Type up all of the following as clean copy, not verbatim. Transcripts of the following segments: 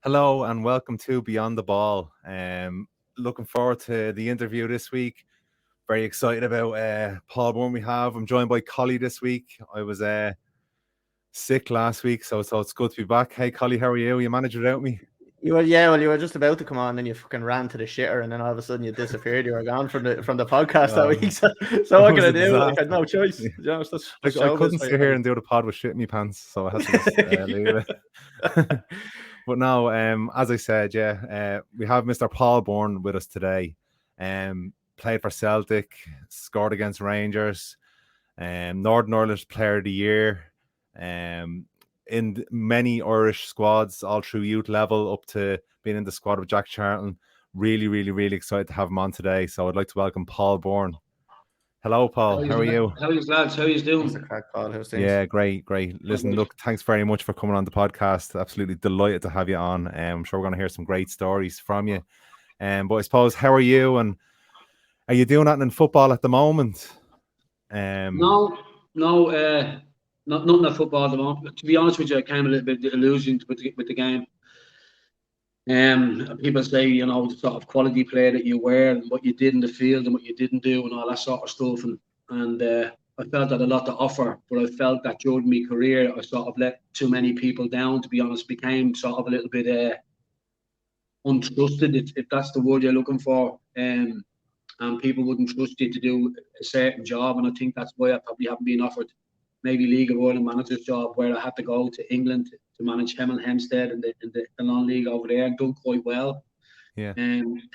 Hello and welcome to Beyond the Ball. Looking forward to the interview this week. Very excited about Paul Byrne we have. I'm joined by Colly this week. I was sick last week, so it's good to be back. Hey Colly, how are you? You managed without me? You were just about to come on, and you fucking ran to the shitter, and then all of a sudden you disappeared. You were gone from the podcast that week. So what can I do? I had no choice. Yeah. You know, I couldn't sit here and do the pod with shit in my pants, so I had to just leave it. But no, as I said, we have Mr. Paul Byrne with us today. Played for Celtic, scored against Rangers, Northern Ireland Player of the Year, in many Irish squads, all through youth level up to being in the squad with Jack Charlton. Really, really, really excited to have him on today. So I'd like to welcome Paul Byrne. Hello, Paul. How are you? How are you, lads? How are you doing? Yeah, great. Listen, look, thanks very much for coming on the podcast. Absolutely delighted to have you on. I'm sure we're going to hear some great stories from you. But I suppose, how are you? And are you doing that in football at the moment? No, nothing at football at the moment. To be honest with you, I came a little bit disillusioned with the game. People say, you know, the sort of quality player that you were and what you did in the field and what you didn't do and all that sort of stuff. And I felt I had a lot to offer, but I felt that during my career, I sort of let too many people down, to be honest. Became sort of a little bit untrusted, if that's the word you're looking for. And people wouldn't trust you to do a certain job. And I think that's why I probably haven't been offered maybe League of Ireland manager's job, where I had to go to England to manage Hemel Hempstead in the non-league over there, and done quite well. Yeah.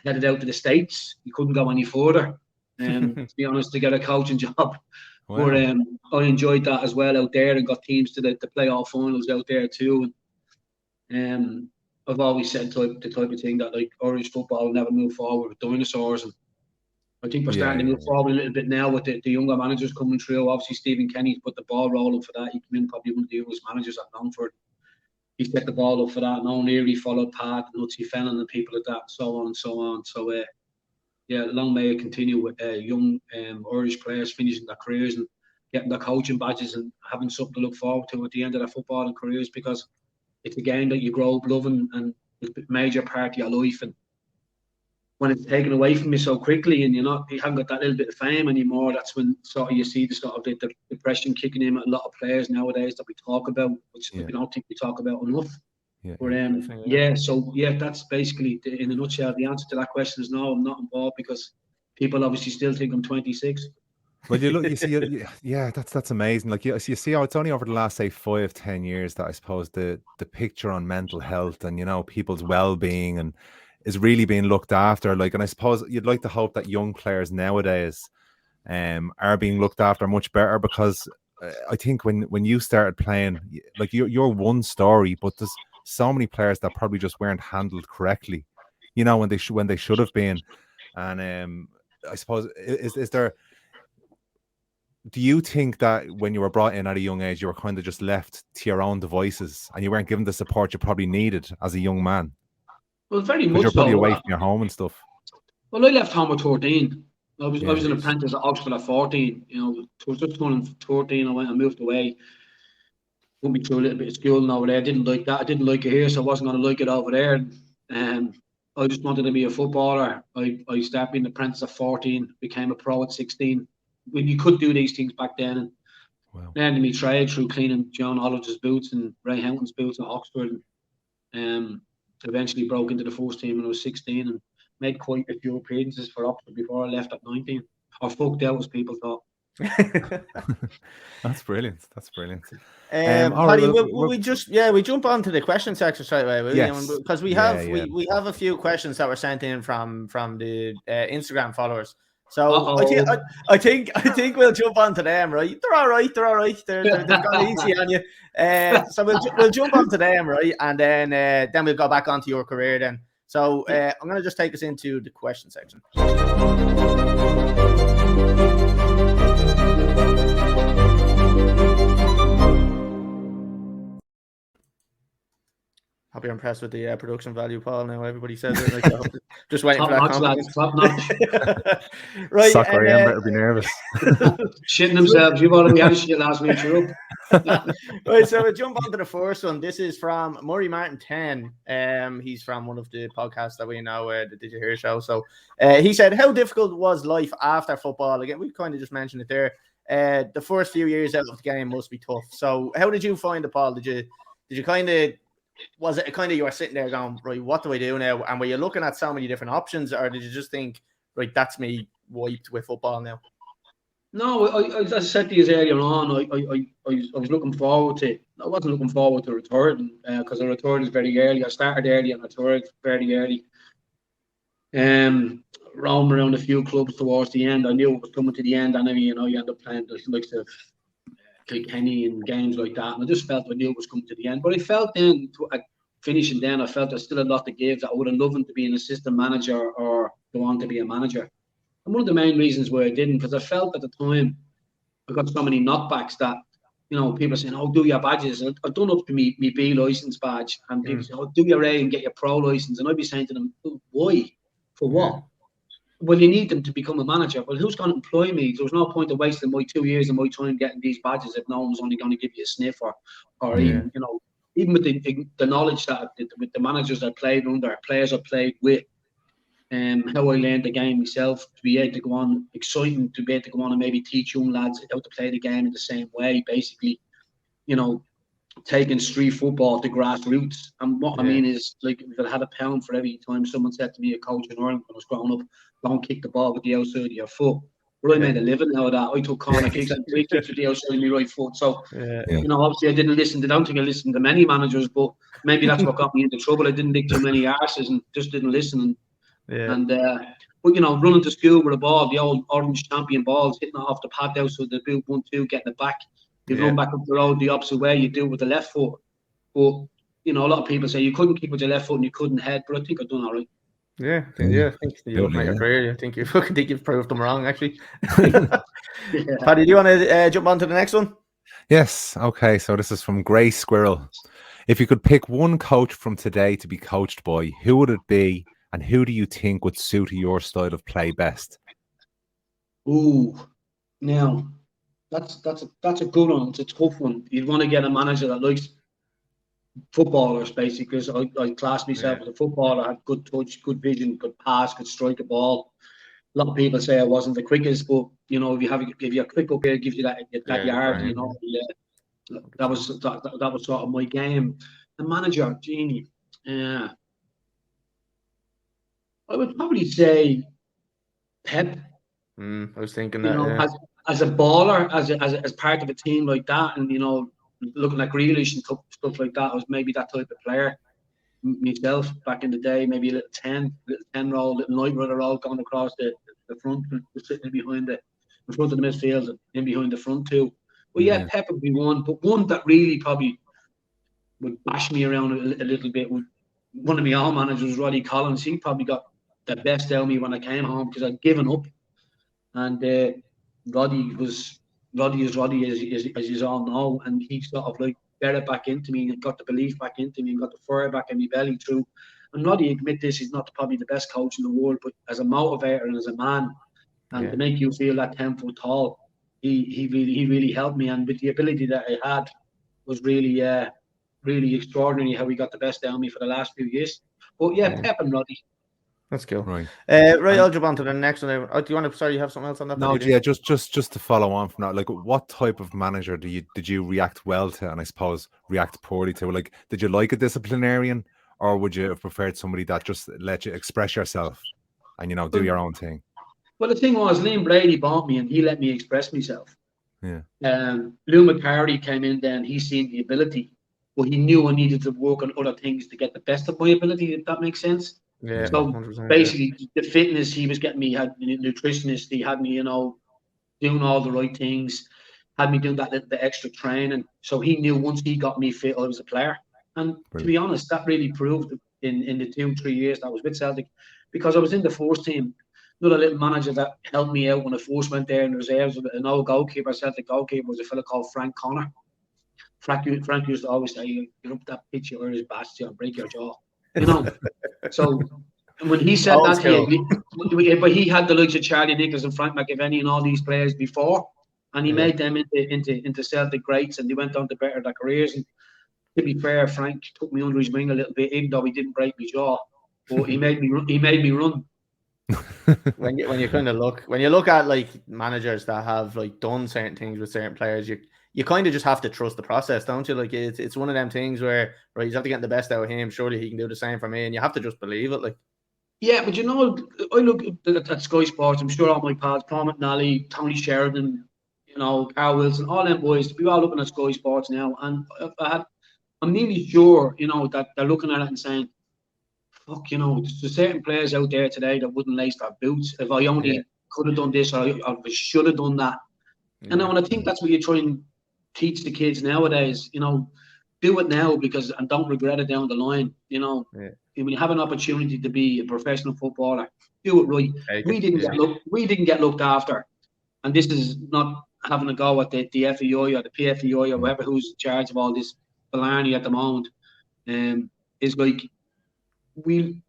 Headed out to the States. You couldn't go any further. To be honest, to get a coaching job. Wow. But I enjoyed that as well out there, and got teams to the playoff finals out there too. And I've always said the type of thing that, like, Irish football will never move forward with dinosaurs, and I think we're starting to move forward a little bit now with the younger managers coming through. Obviously, Stephen Kenny's put the ball rolling for that. He came in probably one of the youngest managers at Longford. He set the ball up for that. And O'Leary followed Pat, Nutsy Fennon and people like that, so on and so on. So, long may it continue with young Irish players finishing their careers and getting their coaching badges and having something to look forward to at the end of their footballing careers, because it's a game that you grow up loving and it's a major part of your life. And when it's taken away from you so quickly and you haven't got that little bit of fame anymore, that's when sort of you see the depression kicking in with a lot of players nowadays that we talk about, which we don't think we talk about enough. But that's basically, in a nutshell, the answer to that question is no, I'm not involved, because people obviously still think I'm 26. Well, you see, that's amazing. Like you see how it's only over the last, say, 5-10 years that I suppose the picture on mental health and, you know, people's well-being and is really being looked after. Like, and I suppose you'd like to hope that young players nowadays are being looked after much better, because I think when you started playing, like, you're one story, but there's so many players that probably just weren't handled correctly, you know, when they should have been. And I suppose is there, do you think that when you were brought in at a young age, you were kind of just left to your own devices and you weren't given the support you probably needed as a young man? Well, very much so. You're probably away from your home and stuff. Well, I left home at 13. I was an apprentice at Oxford at 14. You know, I was just turning 14. I moved away. Put me through a little bit of schooling over there. I didn't like that. I didn't like it here, so I wasn't going to like it over there. I just wanted to be a footballer. I started being an apprentice at 14, became a pro at 16. When you could do these things back then, and learned my trade through cleaning John Hollister's boots and Ray Houghton's boots at Oxford. Eventually broke into the first team when I was 16 and made quite a few appearances for Oxford before I left at 19. Or fucked out, as people thought. That's brilliant. Paddy, we jump on to the question section straight away, because we have a few questions that were sent in from the Instagram followers. So I think we'll jump on to them, right? They're all right. They've gone easy on you. So we'll jump on to them, right? And then we'll go back onto your career then. So I'm going to just take us into the question section. Hope you're impressed with the production value, Paul. Now everybody says it. Like, just waiting for that compliment. Top notch. Right, Soccer Ian better be nervous. Shitting themselves. You've already had a shit last week. You're up. Right, so we'll jump on to the first one. This is from Murray Martin 10. He's from one of the podcasts that we know, the Did You Hear show. So he said, how difficult was life after football? Again, we kind of just mentioned it there. The first few years out of the game must be tough. So how did you find it, Paul? Did you kind of, was it kind of you were sitting there going, right, what do I do now? And were you looking at so many different options, or did you just think, right, that's me wiped with football now? No, as I said to you earlier on, I was looking forward to it. I wasn't looking forward to returning because I returned very early. I started early and returned very early. Roamed around a few clubs towards the end. I knew it was coming to the end, and then you end up playing the likes of Kilkenny and games like that. And I just felt I knew it was coming to the end. But I felt then, finishing then, I felt there's still a lot to give. That I would have loved to be an assistant manager or go on to be a manager. And one of the main reasons why I didn't, because I felt at the time I got so many knockbacks that, people saying, oh, do your badges. And I've done up to me B license badge. And people say, oh, do your A and get your pro license. And I'd be saying to them, oh, why? For what? Yeah. Well, you need them to become a manager. Well, who's going to employ me? There was no point of wasting my 2 years of my time getting these badges if no one's only going to give you a sniff or even, even with the knowledge that with the managers I played under, players I played with, how I learned the game myself, to be able to go on, exciting to be able to go on and maybe teach young lads how to play the game in the same way, basically, taking street football to grassroots. And what I mean is, like, if I had a pound for every time someone said to me, a coach in Ireland when I was growing up, don't kick the ball with the outside of your foot. But I made a living out of that. I took corner kicks and free kicks with the outside of my right foot. So, obviously I didn't listen. I don't think I listened to many managers, but maybe that's what got me into trouble. I didn't dig too many arses and just didn't listen. But running to school with a ball, the old orange champion balls, hitting it off the pad outside the boot, 1-2, getting it back. You run back up the road the opposite way, you do it with the left foot. But, a lot of people say you couldn't kick with your left foot and you couldn't head, but I think I've done all right. I think you're looking at your career. I think you've proved them wrong, actually. Paddy, do you want to jump on to the next one? Yes. Okay. So this is from Grey Squirrel. If you could pick one coach from today to be coached by, who would it be, and who do you think would suit your style of play best? Ooh, now that's a good one. It's a tough one. You'd want to get a manager that likes footballers, basically, because I class myself as a footballer. I had good touch, good vision, good pass, could strike a ball. A lot of people say I wasn't the quickest, but if you're quick up here, it gives you that yard. Right. That was sort of my game. The manager, Genie. I would probably say Pep. I was thinking that as a baller, as part of a team like that, and looking at Grealish and stuff like that, I was maybe that type of player myself back in the day. Maybe a little 10 roll, little night runner roll going across the front, sitting behind in front of the midfield and in behind the front too. But Pep would be one, but one that really probably would bash me around a little bit. One of my own managers, Roddy Collins. He probably got the best out of me when I came home because I'd given up, and Roddy is Roddy as you all know, and he sort of like got it back into me and got the belief back into me and got the fire back in my belly through. And Roddy, admit this, he's not probably the best coach in the world, but as a motivator and as a man, and to make you feel that 10 foot tall, he really helped me. And with the ability that I had, was really extraordinary how he got the best out of me for the last few years. But Pep and Roddy. That's cool. Right. I'll jump on to the next one. Do you want to? Sorry, you have something else on that? No, just to follow on from that. Like, what type of manager did you react well to, and I suppose react poorly to? Like, did you like a disciplinarian, or would you have preferred somebody that just let you express yourself and do your own thing? Well, the thing was, Liam Brady bought me, and he let me express myself. Yeah. Lou McCarty came in then. He seen the ability, but he knew I needed to work on other things to get the best of my ability. If that makes sense. Yeah. So basically, the fitness he was getting me, had a nutritionist. He had me, doing all the right things. Had me doing the extra training. So he knew once he got me fit, I was a player. And to be honest, that really proved in the 2-3 years that I was with Celtic, because I was in the first team. Another little manager that helped me out when I first went there in the reserves, an old goalkeeper, Celtic goalkeeper, was a fellow called Frank Connor. Frank used to always say, "You're up that pitch, you Irish bastard, and break your jaw." You know. So when he said that, but he had the likes of Charlie Nichols and Frank McAvenny and all these players before, and he made them into Celtic greats, and they went on to better their careers. And to be fair, Frank took me under his wing a little bit, even though he didn't break my jaw, but he made me run. when you kind of look at like managers that have like done certain things with certain players, you kind of just have to trust the process, don't you? Like it's one of them things where you have to get the best out of him. Surely he can do the same for me, and you have to just believe it. Like, yeah, but I look at Sky Sports. I'm sure all my pals, Paul McNally, Tony Sheridan, Carl Wilson, all them boys. We're all looking at Sky Sports now, and I'm nearly sure, that they're looking at it and saying, "Fuck, there's certain players out there today that wouldn't lace their boots. If I only could have done this, or I should have done that." Yeah. And I think that's what you try and teach the kids nowadays. Do it now and don't regret it down the line. When you have an opportunity to be a professional footballer, do it right. We didn't get looked after, and this is not having a go at the FEI or the PFEI or whoever who's in charge of all this Blarney at the moment. Is like, we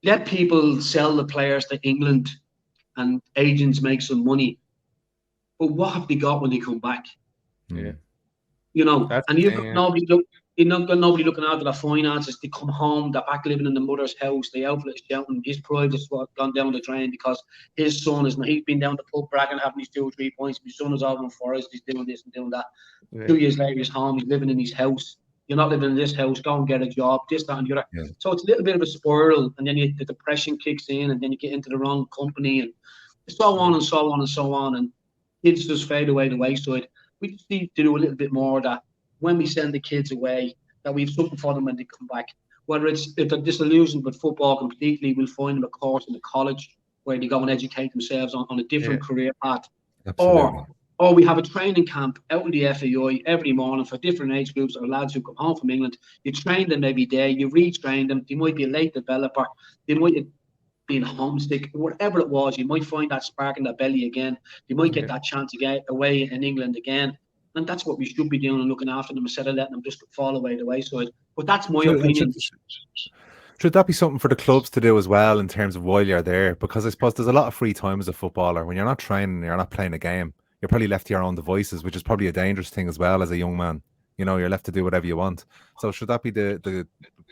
let people sell the players to England and agents make some money, but what have they got when they come back? Yeah, and you've got nobody looking after their finances. They come home, they're back living in the mother's house. The outlet is shouting, his pride has gone down the drain because his son he's been down the pub bragging, having his 2 or 3 points. My son is over in Forest, he's doing this and doing that. Yeah. 2 years later, he's home, he's living in his house. You're not living in this house, go and get a job, this, that, and the other. Yeah. So it's a little bit of a spiral, and then the depression kicks in, and then you get into the wrong company, and so on and so on and so on, and kids just fade away the wayside. We just need to do a little bit more of that when we send the kids away, that we've something for them when they come back. Whether if they're disillusioned with football completely, we'll find them a course in the college where they go and educate themselves on a different career path. Absolutely. Or we have a training camp out in the FAI every morning for different age groups or lads who come home from England. You train them every day, you retrain them. They might be a late developer, they might be homesick, whatever it was. You might find that spark in their belly again. You might get that chance to get away in England again. And that's what we should be doing, and looking after them instead of letting them just fall away the wayside. But that's my opinion. Should that be something for the clubs to do as well in terms of while you're there? Because I suppose there's a lot of free time as a footballer. When you're not training, you're not playing a game, you're probably left to your own devices, which is probably a dangerous thing as well as a young man. You're left to do whatever you want. So should that be the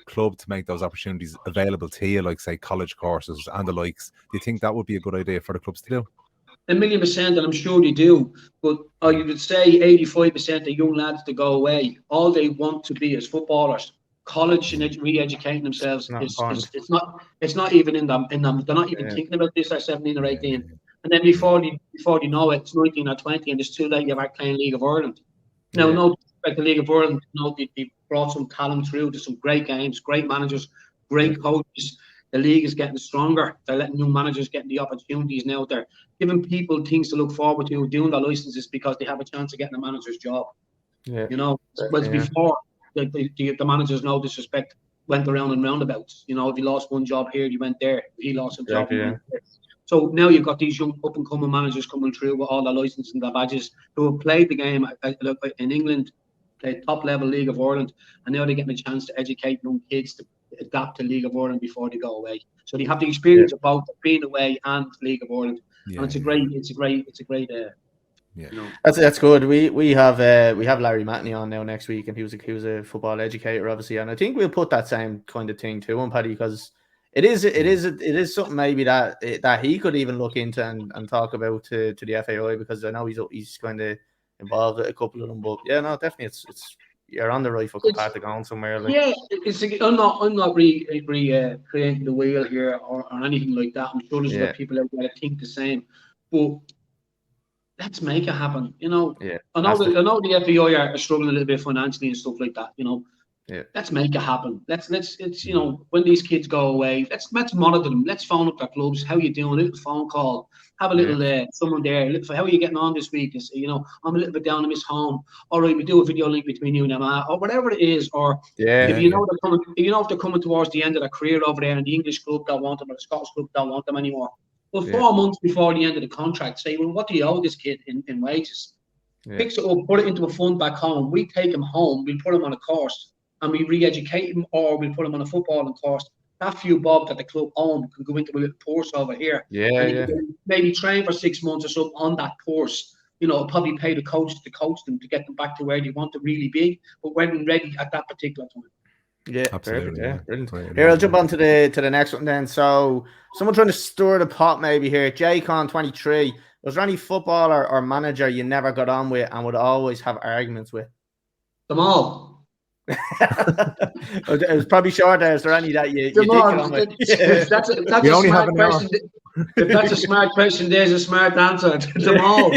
club to make those opportunities available to you, like say college courses and the likes? Do you think that would be a good idea for the clubs to do? 1,000,000%, and I'm sure they do. But I would say 85% of young lads that go away, all they want to be is footballers. College and re-educating themselves it's not even in them. They're not even thinking about this at 17 or 18. And then before they know it, it's 19 or 20, and it's too late. You're back playing League of Ireland. Now, no disrespect to League of Ireland, they brought some talent through to some great games, great managers, great coaches. The league is getting stronger. They're letting new managers get the opportunities now. They're giving people things to look forward to, doing their licenses because they have a chance of getting a manager's job. Yeah. Whereas before, the managers, no disrespect, went around in roundabouts. If you lost one job here, you went there. If he lost a job, he went there. So now you've got these young up-and-coming managers coming through with all their licenses and their badges who have played the game in England, played top-level League of Ireland, and now they're getting a chance to educate young kids to adapt to League of Ireland before they go away. So they have the experience of both being away and League of Ireland, and it's a great. That's good. We have Larry Matney on now next week, and he was a football educator, obviously, and I think we'll put that same kind of thing to him, Paddy, because it is something maybe that he could even look into and talk about to the FAI, because I know he's kind of involved with a couple of them. But definitely it's you're on the right fucking path to going somewhere. Like. Yeah, I'm not creating the wheel here or anything like that. I'm sure there's other people out there that think the same, but let's make it happen. I know the FAI are struggling a little bit financially and stuff like that. Let's make it happen. Let's when these kids go away, let's monitor them. Let's phone up their clubs. How you doing? A little phone call. Have a little someone there. How are you getting on this week? I'm a little bit down. I miss home. All right, we do a video link between you and them, or whatever it is. Or if if they're coming towards the end of their career over there, and the English club don't want them, or the Scottish club don't want them anymore. Well, 4 months before the end of the contract, say, well, what do you owe this kid in wages? Fix it up, put it into a fund back home. We take him home, we put him on a course, and we re-educate him, or we put him on a footballing course. That few bob that the club own can go into a little course over here. Can maybe train for 6 months or something on that course. Probably pay the coach to coach them to get them back to where they want to really be, but when ready at that particular time. Yeah, absolutely. Perfect. Yeah, brilliant. Here, I'll jump on to the next one then. So, someone trying to stir the pot maybe here. JCon23. Was there any footballer or manager you never got on with and would always have arguments with? Them all. It was probably short there. Is there any that you did get on with? That's a smart question. If that's a smart question, there's a smart answer. Them all.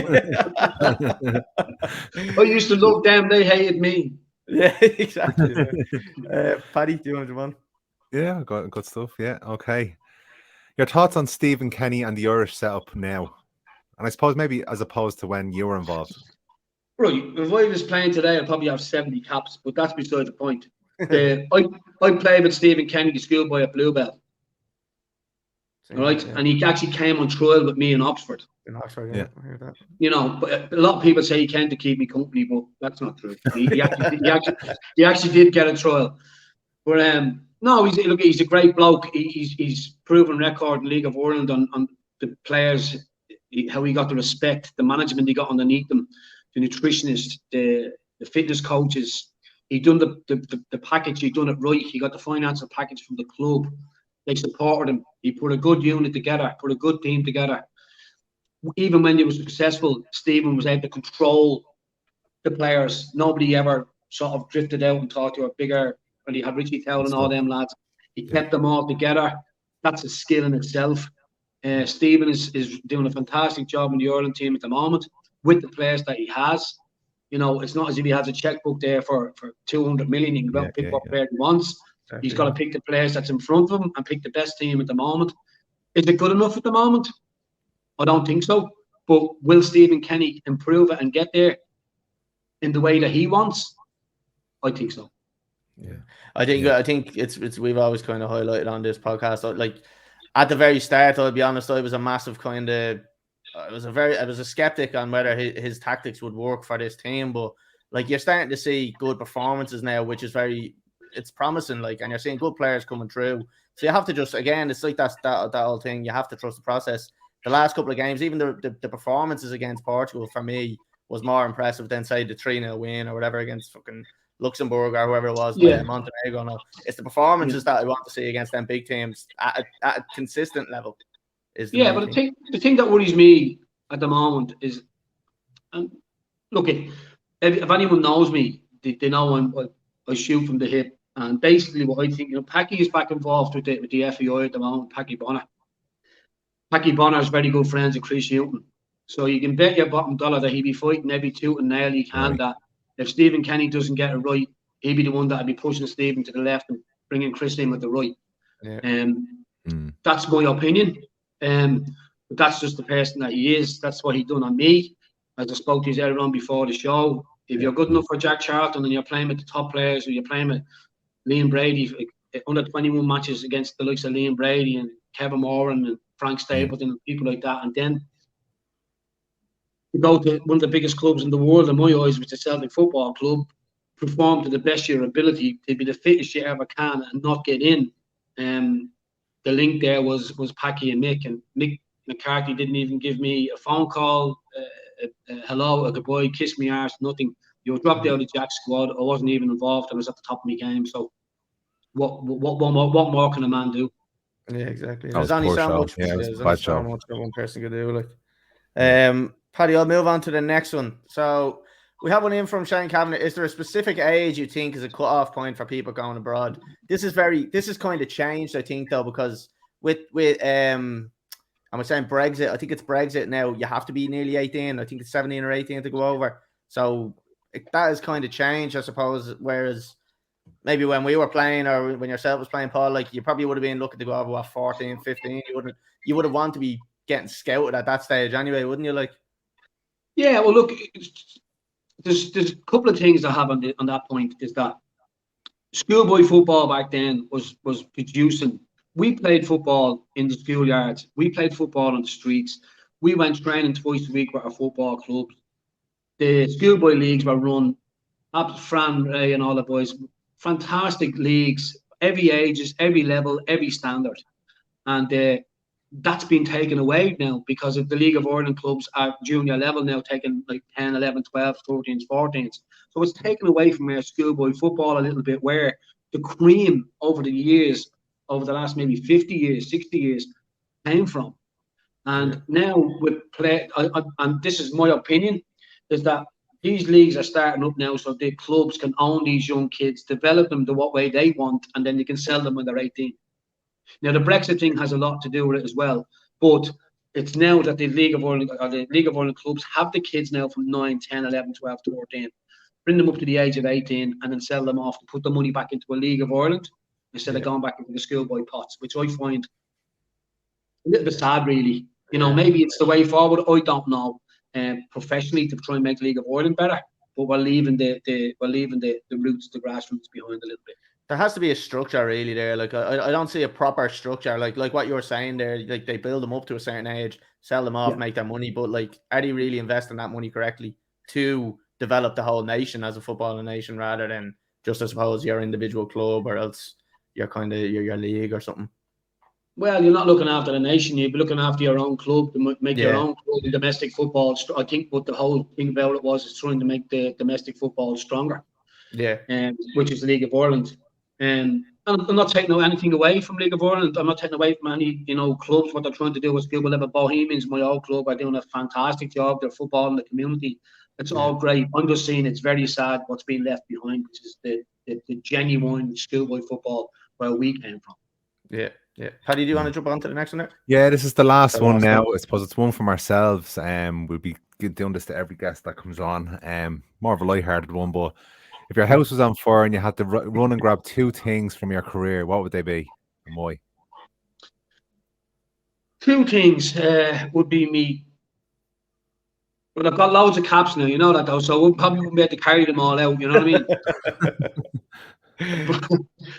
I used to love them. They hated me. Yeah, exactly. Paddy, do you want to one? Yeah, good stuff. Yeah, okay. Your thoughts on Stephen Kenny and the Irish setup now? And I suppose maybe as opposed to when you were involved. Right. If I was playing today, I'd probably have 70 caps, but that's beside the point. I played with Stephen Kenny, the schoolboy at Bluebell. All right. Yeah. And he actually came on trial with me in Oxford. In Oxford, yeah. I heard that. But a lot of people say he came to keep me company, but that's not true. He actually did get a trial. But no, he's a great bloke. He's proven record in League of Ireland on the players, how he got the respect, the management he got underneath them, the nutritionists, the fitness coaches. He done the package. He done it right. He got the financial package from the club. They supported him. He put a good unit together, put a good team together. Even when they were successful, Stephen was able to control the players. Nobody ever sort of drifted out and thought they were bigger. When he had Richie Towell and all them lads, he kept them all together. That's a skill in itself. Stephen is doing a fantastic job in the Ireland team at the moment with the players that he has. It's not as if he has a checkbook there for 200 million. He can go out and pick what player he wants. Exactly. He's got to pick the players that's in front of him and pick the best team at the moment. Is it good enough at the moment? I don't think so. But will Stephen Kenny improve it and get there in the way that he wants? I think so. Yeah, I think it's we've always kind of highlighted on this podcast. Like at the very start, I'll be honest, I was a massive kind of I was a skeptic on whether his tactics would work for this team. But like you're starting to see good performances now, which is it's promising. Like, and you're seeing good players coming through. So you have to just it's like that whole thing. You have to trust the process. The last couple of games, even the performances against Portugal for me was more impressive than say the 3-0 win or whatever against fucking Luxembourg or whoever it was, Montenegro. No, it's the performances that I want to see against them big teams at a consistent level. But the thing that worries me at the moment is, look, if anyone knows me, they know I shoot from the hip, and basically what I think, Packy is back involved with the FEI at the moment. Packy Bonner is very good friends with Chris Hughton, so you can bet your bottom dollar that he'd be fighting every tooth and nail he can. Right. That if Stephen Kenny doesn't get it right, he'd be the one that'd be pushing Stephen to the left and bringing Chris in at the right. Yeah. That's my opinion. But that's just the person that he is. That's what he done on me. As I spoke to you earlier on before the show, if you're good enough for Jack Charlton and you're playing with the top players, or you're playing with Liam Brady under 21 matches against the likes of Liam Brady and Kevin Moran and Frank Stapleton and people like that, and then you go to one of the biggest clubs in the world in my eyes, which is Celtic Football Club, perform to the best of your ability, to be the fittest you ever can and not get in. The link there was Packy and Mick, and Mick McCarthy didn't even give me a phone call, a hello, a goodbye, kiss me arse, nothing. You were dropped out of the Jack squad. I wasn't even involved. I was at the top of my game. So what more can a man do? Yeah, exactly. There's only so much. There's only so much that one person could do. Like, Paddy, I'll move on to the next one. So we have one in from Shane Kavanagh. Is there a specific age you think is a cut-off point for people going abroad? This is kind of changed, I think, though, because with I'm saying Brexit. I think it's Brexit now. You have to be nearly 18. I think it's 17 or 18 to go over. So that has kind of changed, I suppose. Whereas maybe when we were playing, or when yourself was playing, Paul, like you probably would have been looking to go over 14, 15. You would have wanted to be getting scouted at that stage anyway, wouldn't you? Like, yeah. Well, look, there's a couple of things I have on that point. Is that schoolboy football back then was producing. We played football in the schoolyards. We played football on the streets. We went training twice a week with our football clubs. the schoolboy leagues were run up Fran Ray and all the boys. Fantastic leagues, every ages, every level, every standard. And that's been taken away now because of the League of Ireland clubs at junior level now taking like 10, 11, 12, 13s, 14s. So it's taken away from our schoolboy football a little bit, where the cream over the years, over the last maybe 50 years, 60 years, came from. And now with play, and this is my opinion, is that these leagues are starting up now so the clubs can own these young kids, develop them the what way they want, and then they can sell them when they're 18. Now, the Brexit thing has a lot to do with it as well, but it's now that the League of Ireland clubs have the kids now from 9, 10, 11, 12, 14, bring them up to the age of 18 and then sell them off to put the money back into a League of Ireland instead of going back into the schoolboy pots, which I find a little bit sad, really. You know, maybe it's the way forward. I don't know. Professionally, to try and make League of Ireland better, but we're leaving the roots, the grassroots behind a little bit. There has to be a structure really there. Like I don't see a proper structure. Like what you were saying there. Like they build them up to a certain age, sell them off, make their money. But like, are they really investing that money correctly to develop the whole nation as a footballing nation, rather than just, I suppose, your individual club, or else your kind of your league or something? Well, you're not looking after the nation. You're looking after your own club to make your own club in domestic football. I think what the whole thing about it was is trying to make the domestic football stronger. Yeah. Which is the League of Ireland. And I'm not taking anything away from League of Ireland. I'm not taking away from any, clubs. What they're trying to do is school level. Bohemians, my old club, are doing a fantastic job. They're football in the community. It's all great. I'm just saying it's very sad what's being left behind, which is the genuine schoolboy football where we came from. Yeah. Yeah. Paddy, do you want to jump on to the next one there? Yeah, this is the last one now. I suppose it's one from ourselves. We'll be doing this to every guest that comes on. More of a lighthearted one, but if your house was on fire and you had to run and grab 2 things from your career, what would they be and why? 2 things would be me. Well, I've got loads of caps now, you know that though, so I probably wouldn't be able to carry them all out, you know what I mean?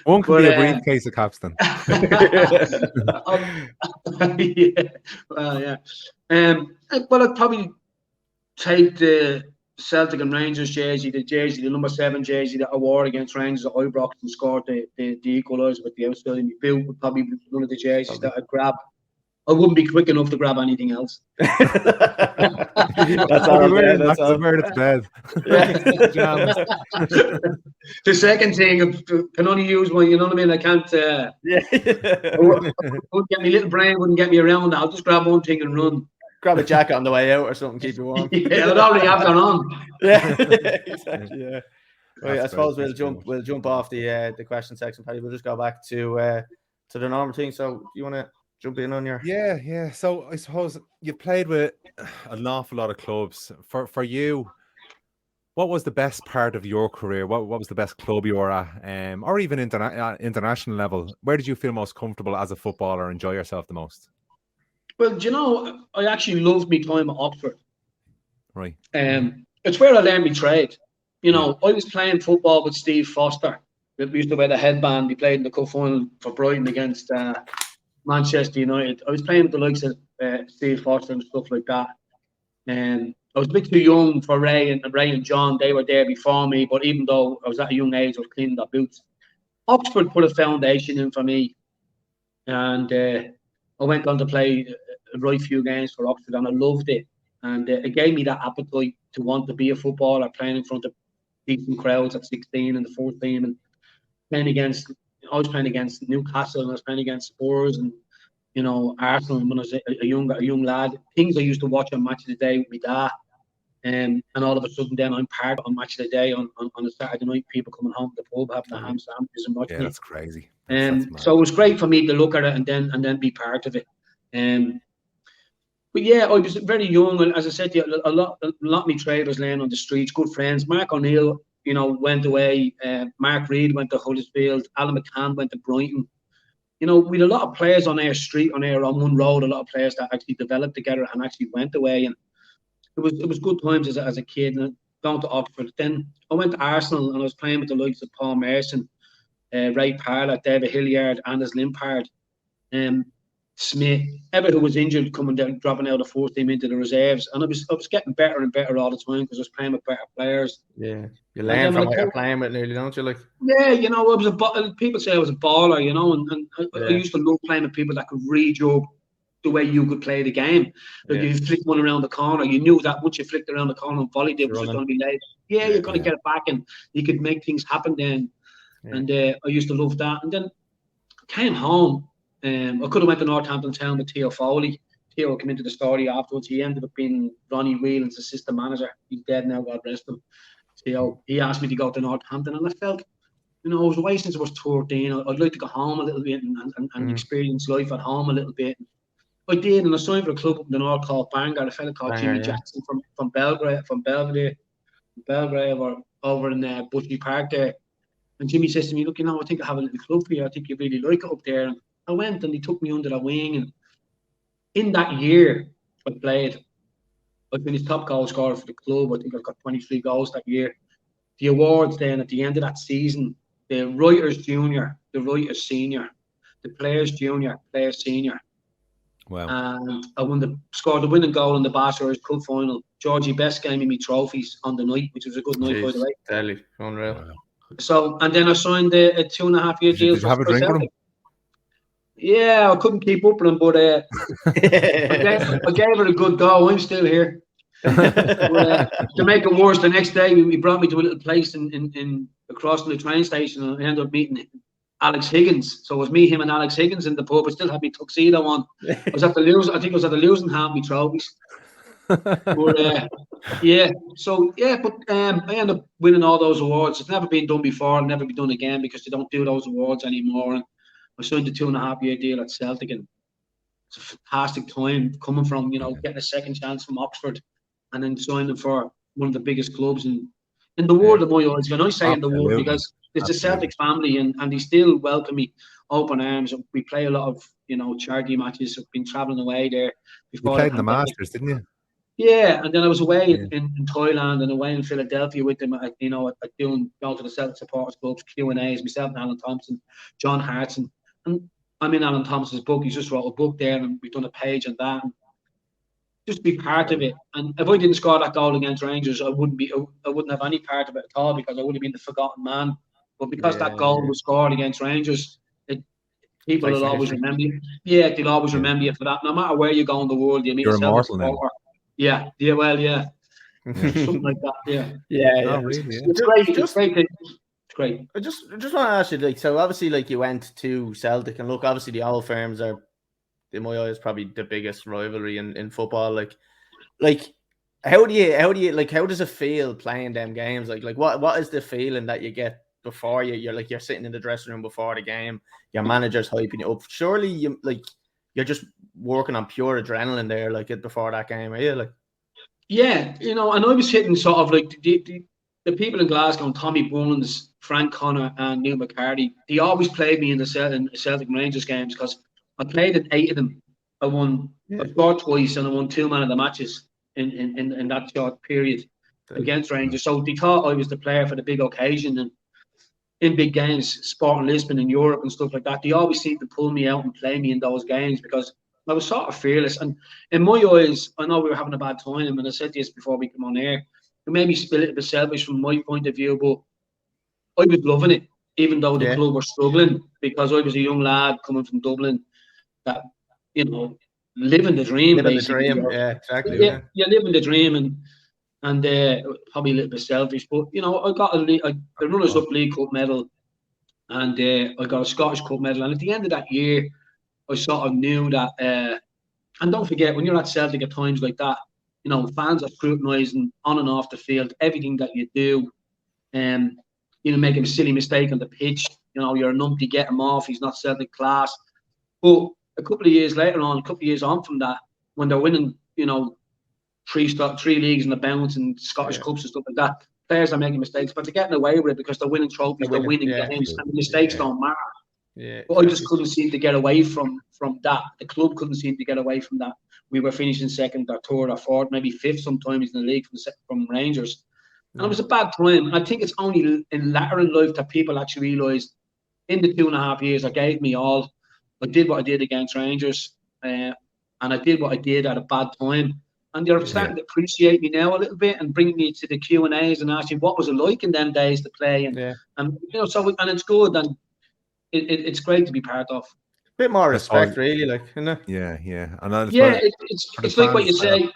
One could be a briefcase of caps then. Well, I'd probably take the Celtic and Rangers jersey, the number 7 jersey that I wore against Rangers at Ibrox and scored the equaliser with the outside in my boot. Would probably be one of the jerseys that I'd grab. I wouldn't be quick enough to grab anything else. That's all. That's where it's bed. The second thing, I can only use one. You know what I mean? I can't. Wouldn't get me little brain. Wouldn't get me around. I'll just grab one thing and run. Grab a jacket on the way out or something. Keep you warm. Yeah, I'd already have that on. Yeah, exactly. Yeah. Right, I suppose we'll jump off the question section, Paddy. We'll just go back to the normal thing. So you want to jump in on your so I suppose you've played with an awful lot of clubs. For you, what was the best part of your career? What was the best club you were at, or even international level? Where did you feel most comfortable as a footballer, enjoy yourself the most? Well, do you know, I actually loved my time at Oxford. Right. It's where I learned my trade. You know, I was playing football with Steve Foster. We used to wear the headband. We played in the cup final for Brighton against Manchester United. I was playing with the likes of Steve Foster and stuff like that. I was a bit too young for Ray and John. They were there before me, but even though I was at a young age, I was cleaning their boots. Oxford put a foundation in for me, and I went on to play a right few games for Oxford, and I loved it. And it gave me that appetite to want to be a footballer, playing in front of decent crowds at 16 in the first team, and I was playing against Newcastle, and I was playing against Spurs and Arsenal when I was a young lad. Things I used to watch on Match of the Day with my dad, and all of a sudden then I'm part on Match of the Day on a Saturday night. People coming home to the pub having the ham sandwiches and watching. Yeah, that's crazy. So it was great for me to look at it and then be part of it. But yeah, I was very young, and as I said to you, a lot of my trade was laying on the streets. Good friends, Mark O'Neill, went away. Mark Reid went to Huddersfield. Alan McCann went to Brighton. We had a lot of players on our street, on one road. A lot of players that actually developed together and actually went away, and it was good times as a kid. And going to Oxford, then I went to Arsenal, and I was playing with the likes of Paul Merson, Ray Parlour, David Hilliard, Anders Limpard. Smith, everyone who was injured coming down, dropping out of the first team into the reserves, and I was getting better and better all the time because I was playing with better players. Yeah, you learn from what you're playing with, nearly, don't you? Like, yeah, you know, I was people say I was a baller, you know, and I used to love playing with people that could read you the way you could play the game. Like if you flicked one around the corner, you knew that once you flicked around the corner and volleyed it was going to be late. Yeah, you're going to get it back, and you could make things happen then. Yeah. And I used to love that. And then I came home. I could have went to Northampton Town with Theo Foley. Theo came into the story afterwards. He ended up being Ronnie Whelan's assistant manager. He's dead now, God rest him. Theo, he asked me to go to Northampton, and I felt, you know, I was away since I was 13. I'd like to go home a little bit and experience life at home a little bit. I did, and I signed for a club up in the north called Bangor. A fella called Jimmy Jackson from Belgrade, over in Butchie Park there. And Jimmy says to me, look, you know, I think I have a little club for you. I think you really like it up there. And I went, and he took me under the wing. And in that year, I finished top goal scorer for the club. I think I got 23 goals that year. The awards then at the end of that season, the Writers Junior, the Writers Senior, the Players Junior, Players Senior. Wow. And I scored the winning goal in the Bassers Cup final. Georgie Best gave me trophies on the night, which was a good night, by the way. Totally unreal. Wow. So, and then I signed a 2.5-year deal. Did you have a drink with him? Yeah, I couldn't keep up with him, but I gave it a good go. I'm still here. But, to make it worse, the next day he brought me to a little place in across from the train station, and I ended up meeting Alex Higgins. So it was me, him, and Alex Higgins in the pub. I still had my tuxedo on. I was at the losing half my trophies. But yeah, so yeah, but I ended up winning all those awards. It's never been done before, and never be done again because they don't do those awards anymore. And I signed a 2.5-year deal at Celtic, and it's a fantastic time coming from, you know, getting a second chance from Oxford, and then signing for one of the biggest clubs in the world of my eyes. When I say in the world, because it's a Celtic family, and they still welcome me open arms. We play a lot of, you know, charity matches. I've been traveling away there before. You played in the Masters, didn't you? Yeah, and then I was away in Thailand and away in Philadelphia with them. You know, going to the Celtic supporters clubs, Q&As, myself and Alan Thompson, John Hartson, and I'm in Alan Thompson's book. He's just wrote a book there, and we've done a page on that. And just be part of it. And if I didn't score that goal against Rangers, I wouldn't have any part of it at all, because I would have been the forgotten man. But because that goal was scored against Rangers, people will always remember you. Yeah, they'll always remember you for that. No matter where you go in the world, you meet you're immortal now. Yeah, well, yeah. Something like that, yeah. Yeah. Really, it's great. It's great. It's great. I just want to ask you, like, so obviously, like, you went to Celtic, and look, obviously the old firms are, in my eyes, probably the biggest rivalry in football. Like, how does it feel playing them games? Like what is the feeling that you get before you're sitting in the dressing room before the game, your manager's hyping you up? Surely you're just working on pure adrenaline there, like, before that game, are you? Like, yeah, you know, and I was hitting sort of like the people in Glasgow, Tommy Burns, Frank Connor, and Neil McCarthy. They always played me in the Celtic Rangers games because I played in 8 of them. I scored twice, and I won 2 man of the matches in that short period against Rangers. So they thought I was the player for the big occasion, and in big games, Sporting Lisbon in Europe and stuff like that, they always seemed to pull me out and play me in those games because I was sort of fearless. And in my eyes, I know we were having a bad time, and I said this before we come on air, it made me a little bit selfish from my point of view, but I was loving it, even though the club were struggling, because I was a young lad coming from Dublin that, you know, living the dream. Living the dream, yeah, exactly. Yeah, living the dream, and probably a little bit selfish, but, you know, I got the runners-up League Cup medal, and I got a Scottish Cup medal, and at the end of that year, I sort of knew that, and don't forget, when you're at Celtic at times like that, you know, fans are scrutinising on and off the field, everything that you do, you know, making a silly mistake on the pitch, you know, you're a numpty, get him off, he's not Celtic class. But a couple of years on from that, when they're winning, you know, three leagues in the bounce and Scottish Cups and stuff like that, players are making mistakes, but they're getting away with it because they're winning trophies, they're winning games, and the mistakes don't matter. Yeah, but I just couldn't seem to get away from that. The club couldn't seem to get away from that. We were finishing second or third or fourth, maybe fifth sometimes in the league from Rangers. And it was a bad time. I think it's only in later in life that people actually realised in the 2.5 years I gave me all. I did what I did against Rangers. and I did what I did at a bad time. And they're starting to appreciate me now a little bit and bring me to the Q&As and asking what was it like in them days to play. And you know, so and it's good and it's great to be part of. Bit more respect, really, like, you know. Yeah. And it's like what you say.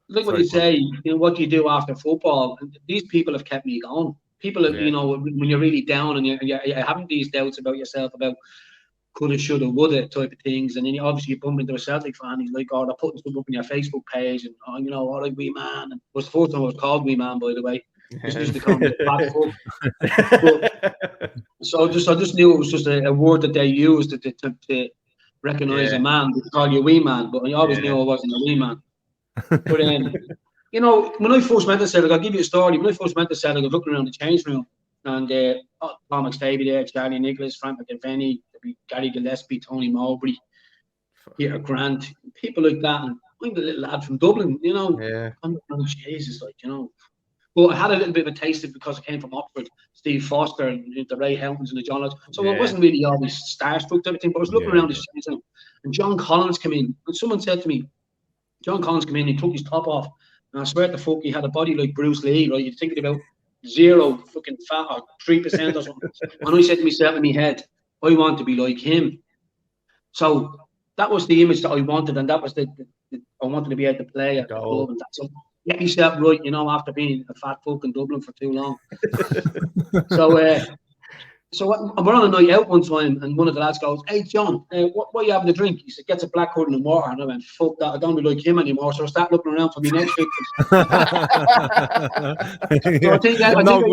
Like what you say, you know, what do you do after football? And these people have kept me going. People, you know, when you're really down and you're having these doubts about yourself, about coulda, shoulda, woulda type of things, and then obviously you bump into a Celtic fan. He's like, "Oh, they're putting stuff up on your Facebook page, and oh, you know, all like wee man." And it was the first time I was called wee man, by the way. Just used to call me So I just knew it was just a word that they used to recognise a man. They call you wee man, but I always knew I wasn't a wee man. But you know, when I first went to Celtic, I'll give you a story. When I first went to Celtic, I was looking around the change room, and Tom McStavey there, Charlie Nicholas, Frank McIlvenney, Gary Gillespie, Tony Mowbray, Peter Grant, people like that. And I'm the little lad from Dublin, you know. I'm Jesus, like, you know. But I had a little bit of a taste of it because I came from Oxford, Steve Foster, and the Ray Heltons and the John Lodge. So I wasn't really always starstruck to everything, but I was looking around the change room, and John Collins came in, and someone said to me, John Collins came in, he took his top off, and I swear to fuck, he had a body like Bruce Lee, right? You're thinking about 0 fucking fat or 3% or something. And I said to myself in my head, I want to be like him. So that was the image that I wanted, and that was I wanted to be able to play at the club, and that's get myself right, you know, after being a fat fuck in Dublin for too long. So we're on a night out one time, and one of the lads goes, "Hey, John, what are you having to drink?" He said, "Gets a black hood and water." And I went, "Fuck that, I don't be like him anymore." So I started looking around for my next victim. So I think I ended up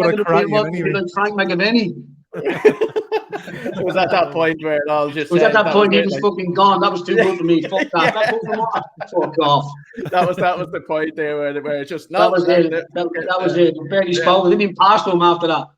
being like Frank McIlvenney. It was at that point where it all just. It was at that point he was fucking gone. That was too good for me. Fuck that. Black hood and water. Fuck off. That was the point there where it just. That was it. That was it. Barely spoke. I didn't even pass to him after that.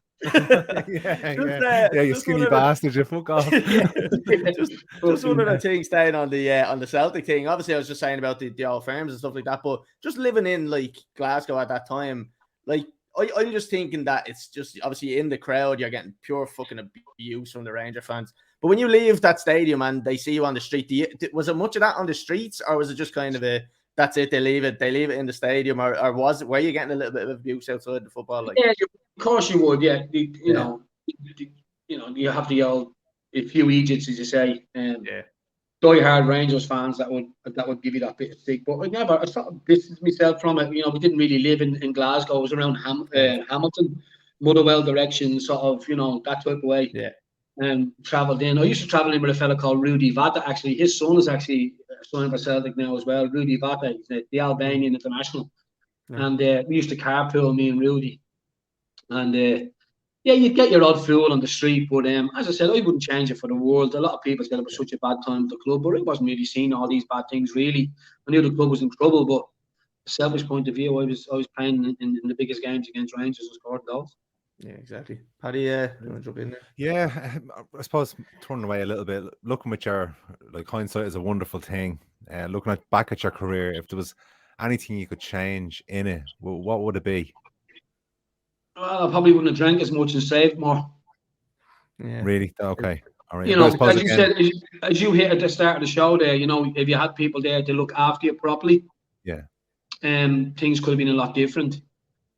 You skinny bastard, you fuck off. just one of the things staying on the Celtic thing. Obviously, I was just saying about the old firms and stuff like that, but just living in like Glasgow at that time, like I'm just thinking that it's just obviously in the crowd you're getting pure fucking abuse from the Ranger fans. But when you leave that stadium and they see you on the street, was it much of that on the streets, or was it just kind of that's it, they leave it in the stadium, or were you getting a little bit of abuse outside the football? Like? Yeah, of course you would. Yeah, you know, you have a few Egypts, as you say. Die-hard Rangers fans that would give you that bit of stick. But I sort of distanced myself from it. You know, we didn't really live in Glasgow. It was around Hamilton, Motherwell direction, sort of, you know, that type of way. Yeah. Travelled in. I used to travel in with a fella called Rudy Vata. Actually, his son is actually signed for Celtic now as well. Rudy Vata, the Albanian international. Yeah. And we used to carpool, me and Rudy. And you'd get your odd fool on the street, but as I said, I wouldn't change it for the world. A lot of people said it was such a bad time at the club, but I wasn't really seeing all these bad things, really. I knew the club was in trouble, but from a selfish point of view, I was playing in the biggest games against Rangers and scored goals. Yeah, exactly. Paddy, you want to jump in there? Yeah, I suppose turning away a little bit, looking with your, like, hindsight is a wonderful thing. Looking back at your career, if there was anything you could change in it, what would it be? Well, I probably wouldn't have drank as much and saved more. Yeah. Really? Okay. All right. You know, as you said, as you hit at the start of the show there, you know, if you had people there to look after you properly, things could have been a lot different.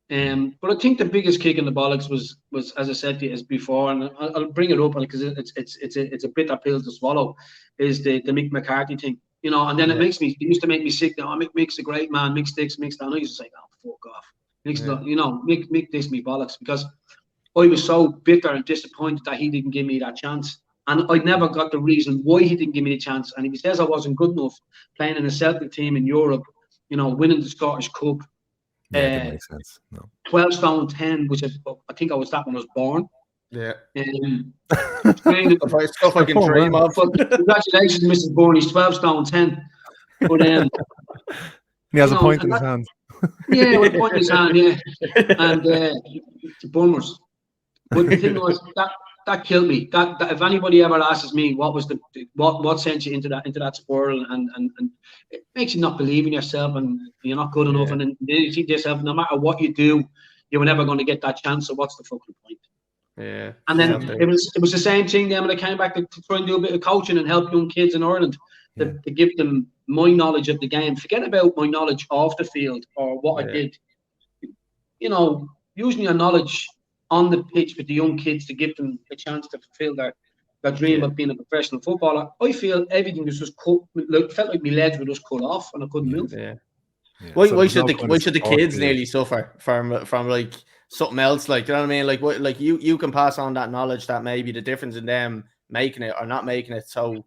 But I think the biggest kick in the bollocks was as I said to you as before, and I'll bring it up because it's a bitter pill to swallow, is the Mick McCarthy thing. You know, and then it used to make me sick. Now, Mick's a great man. Mick sticks, Mick's down. I used to say, "Oh, fuck off." You know, Mick dissed me bollocks because I was so bitter and disappointed that he didn't give me that chance. And I never got the reason why he didn't give me the chance. And if he says I wasn't good enough playing in a Celtic team in Europe, you know, winning the Scottish Cup, that makes sense. No. 12 stone 10, which is, I think I was that when I was born. Yeah. Stuff I can dream of. Congratulations, Mrs. Bourne. He's 12 stone 10. But he has a point in his hand. Yeah, with a point in his hand, yeah. And the bummers. But the thing was that killed me. That if anybody ever asks me what sent you into that spiral, and it makes you not believe in yourself, and you're not good enough, and then you think to yourself, no matter what you do, you're never going to get that chance. So what's the fucking point? Yeah. And then it was the same thing then when I came back to try and do a bit of coaching and help young kids in Ireland. to give them my knowledge of the game. Forget about my knowledge off the field or what I did. You know, using your knowledge on the pitch with the young kids to give them a chance to fulfill their dream of being a professional footballer. I feel everything was just cut. Felt like my legs were just cut off and I couldn't move. Yeah. Why should the kids nearly suffer from like something else? Like, you know what I mean? Like you can pass on that knowledge that maybe the difference in them making it or not making it. So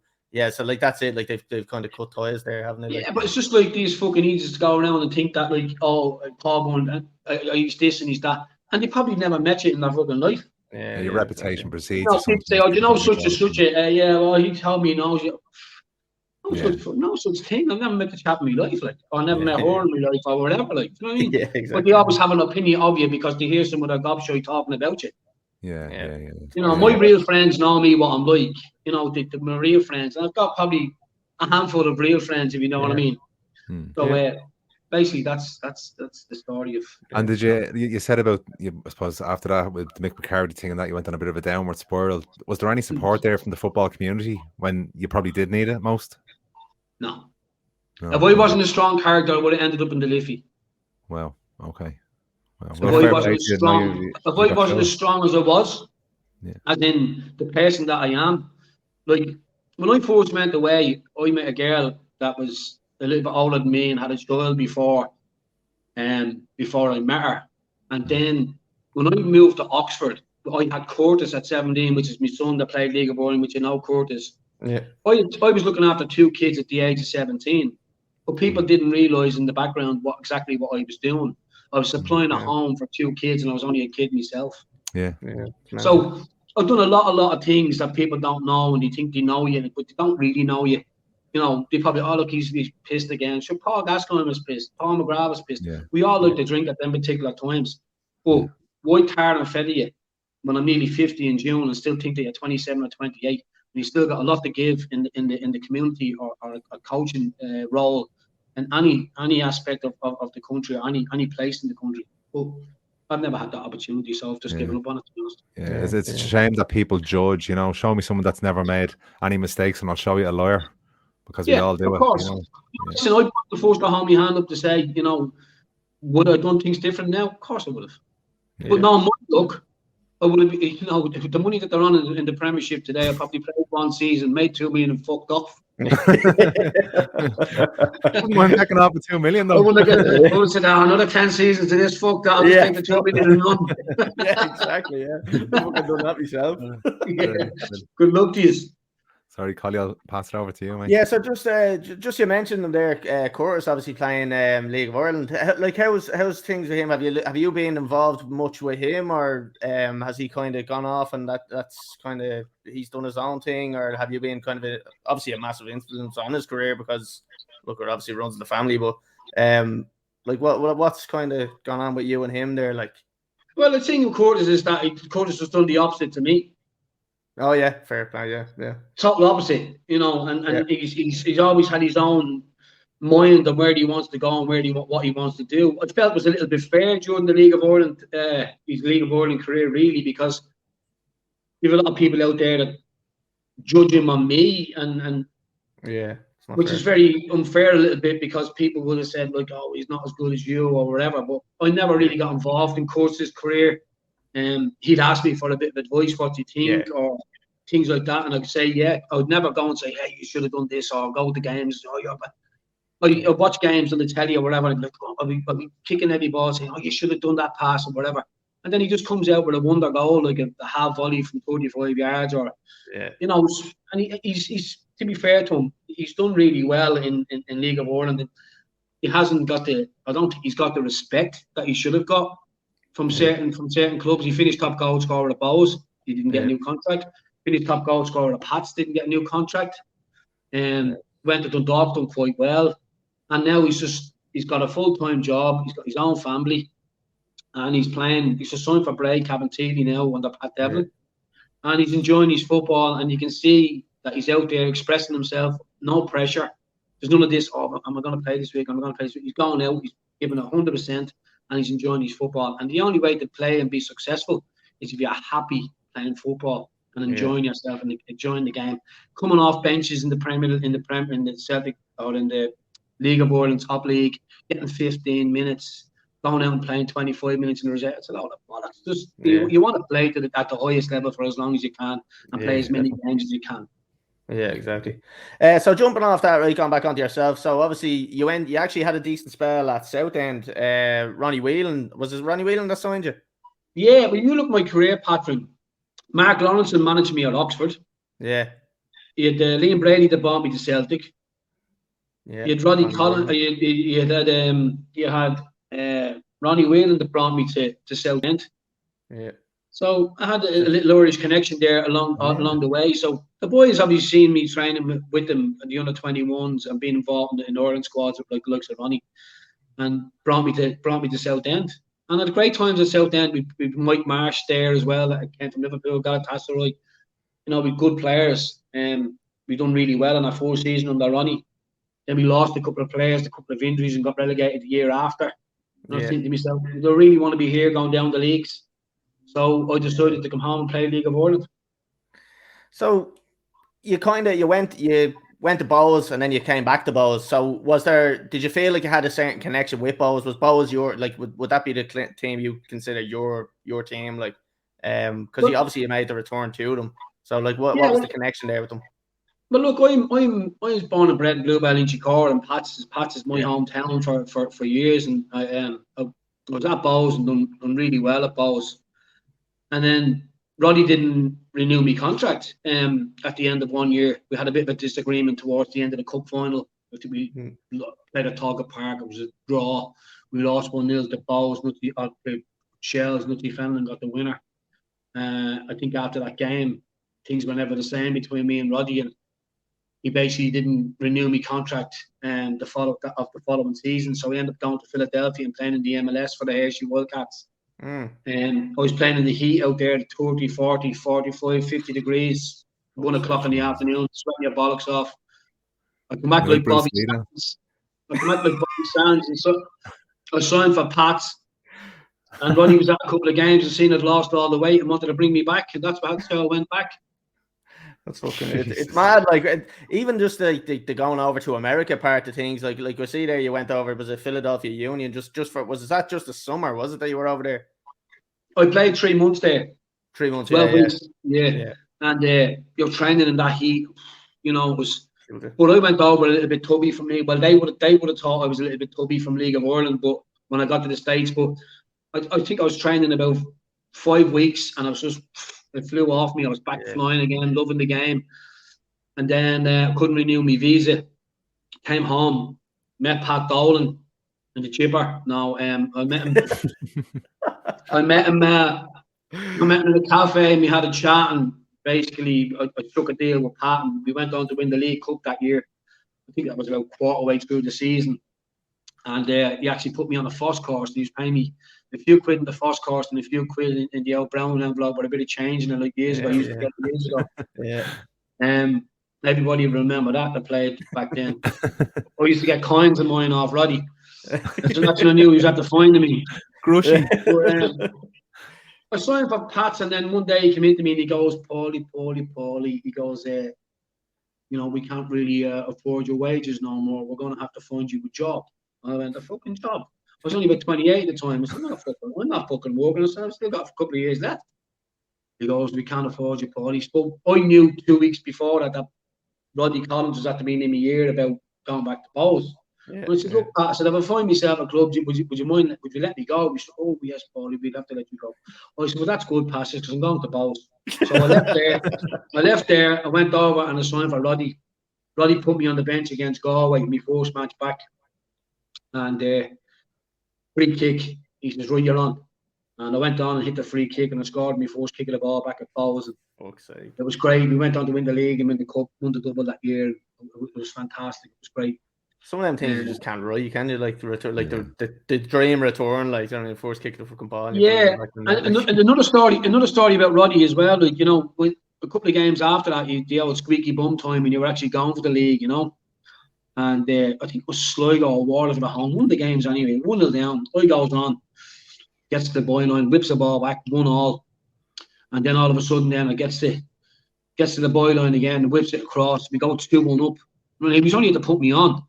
so like that's it. Like they've kind of cut ties there, haven't they? Like, yeah, but it's just like these fucking idiots to go around and think that like, oh, Paul Byrne, he's this and he's that, and they probably never met you in their fucking life. Yeah, your reputation precedes. People say, "Oh, you know such and such a well, he told me he knows you." No such thing. I've never met a chap in my life, like, or never met her in my life, or whatever, like. You know what I mean? Yeah, exactly. But they always have an opinion of you because they hear some of their gobshite talking about you. Yeah. You know, my real friends know me what I'm like. You know, my real friends. And I've got probably a handful of real friends, if you know what I mean. So basically, that's the story of. And did you said about, I suppose after that with the Mick McCarthy thing and that you went on a bit of a downward spiral. Was there any support there from the football community when you probably did need it most? No. If I wasn't a strong character, I would have ended up in the Liffey. Well, okay. If I wasn't as strong as I was, as in the person that I am, like when I first went away, I met a girl that was a little bit older than me and had a child before I met her. And then when I moved to Oxford, I had Curtis at 17, which is my son that played League of Ireland, which you know Curtis. Yeah. I was looking after 2 kids at the age of 17, but people didn't realise in the background exactly what I was doing. I was supplying a home for 2 kids, and I was only a kid myself. Yeah. So I've done a lot of things that people don't know, and they think they know you, but they don't really know you. You know, they probably, oh, look, he's pissed again. Sure, Paul Gascoigne was pissed. Paul McGrath was pissed. Yeah. We all like to drink at them particular times. But why tar and feather you when I'm nearly 50 in June and still think that you're 27 or 28? And you still got a lot to give in the community or a coaching role in any aspect of the country or any place in the country. But I've never had that opportunity, so I've just given up on it, to be honest. Yeah, it's a shame that people judge, you know, show me someone that's never made any mistakes and I'll show you a lawyer. Because we all do of course. You know? Listen, I the first to hold my hand up to say, you know, would I have done things different now? Of course I would have. But no, my luck, I would have, you know, the money that they're on in the Premiership today, I probably played 1 season, made 2 million and fucked off. I wouldn't mind taking off with 2 million though. I would have said, another 10 seasons to this, fuck that, I'll just take the 2 million and run. Yeah, exactly, I would have done that myself. Good luck to you. Sorry, Colly, I'll pass it over to you, mate. Yeah, so just you mentioned them there, Curtis obviously playing League of Ireland. Like, how's things with him? Have you been involved much with him, or has he kind of gone off and that's kind of he's done his own thing, or have you been kind of obviously a massive influence on his career because look, it obviously runs in the family, but like what's kind of gone on with you and him there, like? Well, the thing with Curtis is that Curtis has done the opposite to me. Oh yeah, fair play, yeah. Total opposite, you know, and he's always had his own mind on where he wants to go and what he wants to do. I felt was a little bit fair during the League of Ireland, his League of Ireland career, really, because you have a lot of people out there that judge him on me, and which is very unfair a little bit because people would have said like, oh, he's not as good as you or whatever. But I never really got involved in Curtis's career. He'd ask me for a bit of advice, what do you think, or things like that, and I'd say, I would never go and say, hey, you should have done this, or go to games. I watch games on the telly or whatever, and I'll be kicking every ball, saying, oh, you should have done that pass or whatever, and then he just comes out with a wonder goal, like a half volley from 35 yards, or you know, and he's to be fair to him, he's done really well in League of Ireland. And he hasn't got I don't think he's got the respect that he should have got from certain clubs. He finished top goal scorer at Bohs. He didn't get a new contract. Finished top goal scorer at Pats. Didn't get a new contract. Went to Dundalk, done quite well. And now he's got a full-time job. He's got his own family. And he's playing. He's just signed for Bray, Cabinteely now under Pat Devlin. And he's enjoying his football. And you can see that he's out there expressing himself. No pressure. There's none of this, oh, am I going to play this week? Am I going to play this week? He's going out. He's giving 100%. And he's enjoying his football. And the only way to play and be successful is if you're happy playing football. and enjoying yourself and enjoying the game. Coming off benches in the Celtic or in the League of Ireland top league, getting 15 minutes, going out and playing 25 minutes in the reserve. It's a lot of bollocks. Just you want to play at the highest level for as long as you can and play as many games as you can. Yeah, exactly. So jumping off that, right, going back onto yourself. So obviously you actually had a decent spell at Southend. Ronnie Whelan, was it Ronnie Whelan that signed you? Yeah, when you look at my career pattern, Mark Lawrence managed me at Oxford. Yeah. You had Liam Brady that brought me to Celtic. Yeah. You had Ronnie Collins. You had Ronnie Whelan that brought me to Southend. Yeah. So I had a little Irish connection there along the way. So the boys obviously seen me training with them in the under-21s and being involved in the Ireland squads like the likes of Ronnie, and brought me to Southend. And had great times at Southend. We Mike Marsh there as well. I came from Liverpool, Galatasaray. With good players. We done really well in our 4th season under Ronnie. Then we lost a couple of players, a couple of injuries, and got relegated the year after. And I was thinking to myself, I don't really want to be here going down the leagues. So I decided to come home and play League of Ireland. So you went to Bohs and then you came back to Bohs. So did you feel like you had a certain connection with Bohs? Was Bohs your, like, would that be the team you consider your team? Like, because you made the return to them. So like, what was the connection there with them? But look, I was born and bred in Bluebell in Chicor, and Pats is my hometown for years, and I was at Bohs and done really well at Bohs. And then Roddy didn't renew my contract at the end of 1 year. We had a bit of a disagreement towards the end of the cup final. We played at Talga Park. It was a draw. We lost 1-0 to Bohs. Shells, Nutty Fenlon got the winner. I think after that game, things were never the same between me and Roddy, and he basically didn't renew my contract the following season. So we ended up going to Philadelphia and playing in the MLS for the Hershey Wildcats. I was playing in the heat out there, 30, 40, 45, 50 degrees, 1 o'clock in the afternoon, sweating your bollocks off. I come back like Bobby Sands. And so I signed for Pats. And Ronnie was at a couple of games and seen I'd lost all the weight and wanted to bring me back. And that's how I went back. That's fucking it's mad. Like, even just the going over to America part of things. Like we see there, you went over. Was it Philadelphia Union? Was that just the summer? Was it that you were over there? I played 3 months there. 3 months. 12 weeks. Yeah. And you're training in that heat. It was. But I went over a little bit tubby from me. Well, they would have thought I was a little bit tubby from League of Ireland, but when I got to the States, but I think I was training about 5 weeks, and it flew off me. I was back flying again, loving the game. And then couldn't renew my visa. Came home, met Pat Dolan in the chipper. No, I met him. I met him in a cafe, and we had a chat, and basically I struck a deal with Pat, and we went on to win the League Cup that year. I think that was about quarter way through the season. And he actually put me on the first course. He was paying me a few quid in the first course and a few quid in the old brown envelope with a bit of change in it, like years ago. I used to get years ago. Everybody remember that played back then. I used to get coins of mine off Roddy. That's when I knew he was at the finding me. Crushing. I signed for Pats, and then one day he came into me and he goes, Paulie. He goes, we can't really afford your wages no more. We're going to have to find you a job. I went, a fucking job? I was only about 28 at the time. I said, I'm not fucking working. I said, I've still got a couple of years left. He goes, we can't afford you, Paulie. But I knew 2 weeks before that Roddy Collins was at the beginning of the year about going back to Bohs. And I said, look, Pat, I said, if I find myself a club, would you let me go? He said, oh, yes, Paulie, we'd have to let you go. I said, well, that's good, Pat, because I'm going to Bohs. So I left there. I went over and I signed for Roddy. Roddy put me on the bench against Galway, my first match back. And free kick, he says, right, you're on. And I went on and hit the free kick, and I scored my first kick of the ball back at Bohs. It was great. We went on to win the league and win the cup, won the double that year. It was fantastic. It was great. Some of them things you just can't write. Can you, like the return, like the dream return, like the first kick of the fucking ball? Yeah, and another story about Roddy as well. Like, with a couple of games after that, the old squeaky bum time when you were actually going for the league, And I think it was Sligo or Waterford at home. One of the games anyway. 1-0 down. I goes on, gets to the byline, whips the ball back, 1-1. And then all of a sudden, then it gets to gets to the byline again, whips it across. We go 2-1 up. Well, he was only to put me on.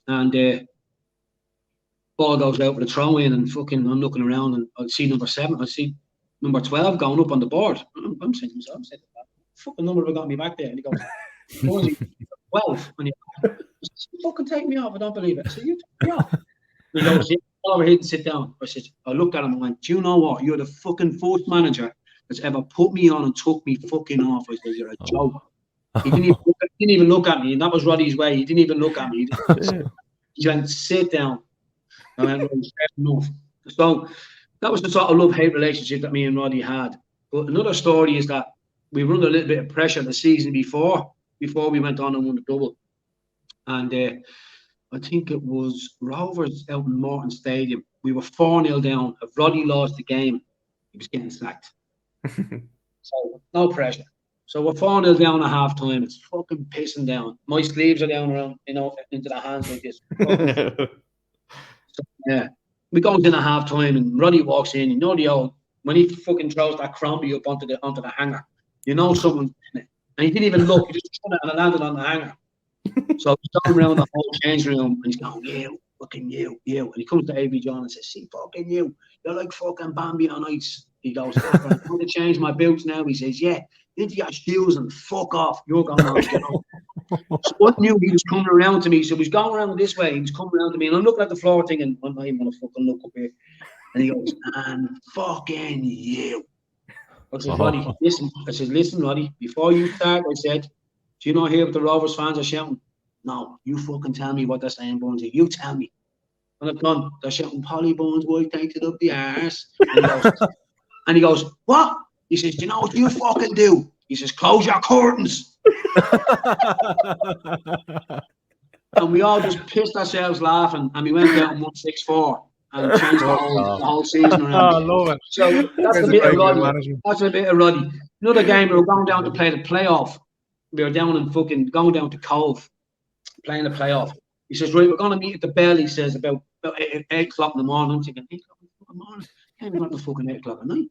And ball goes out for the throw in, and fucking I'm looking around and I see number 7. I see number 12 going up on the board. I'm saying to myself, fucking number have got me back there. And he goes, 12. And he goes, fucking take me off. I don't believe it. I said, you take me off. He goes, yeah, over here and sit down. I looked at him and went, do you know what? You're the fucking first manager that's ever put me on and took me fucking off. I said, you're a joke. He didn't even look at me, and that was Roddy's way. He didn't even look at me. He went, sit down. And I went, enough. So that was the sort of love-hate relationship that me and Roddy had. But another story is that we were under a little bit of pressure the season before we went on and won the double. And I think it was Rovers out in Morton Stadium. We were 4-0 down. If Roddy lost the game, he was getting sacked. So no pressure. So we're 4-0 down at half time. It's fucking pissing down. My sleeves are down around, into the hands like this. So, yeah. We go into half time and Roddy walks in. The old, when he fucking throws that Crombie up onto the hanger, someone's in it. And he didn't even look. He just threw it and it landed on the hanger. So he's going around the whole change room and he's going, you, fucking you. And he comes to A.B. John and says, see, fucking you. You're like fucking Bambi on ice. He goes, I'm going to change my boots now. He says, yeah, into your shoes and fuck off. You're going on. So I knew he was coming around to me. So he's going around this way. He was coming around to me. And I'm looking at the floor thinking, I'm not even going to fucking look up here. And he goes, and fucking you. I said, Roddy, listen. I said, listen, Roddy, before you start, I said, do you not hear what the Rovers fans are shouting? No, you fucking tell me what they're saying, Burnsy. You tell me. And I've gone, they're shouting, Polly Bones, boy, takes it up the arse. And he goes, what? He says, do you know what you fucking do? He says, close your curtains. And we all just pissed ourselves laughing, and we went out and won 6-4 and changed the whole season around. I love it. So that's a bit of Roddy. That's a bit of Roddy. Another game, we were going down to play the playoff. We were down and fucking going down to Cove, playing the playoff. He says, right, we're going to meet at the Bell, he says, about 8 o'clock in the morning. I'm thinking, 8 o'clock in the morning? Can't be the fucking 8 o'clock at night.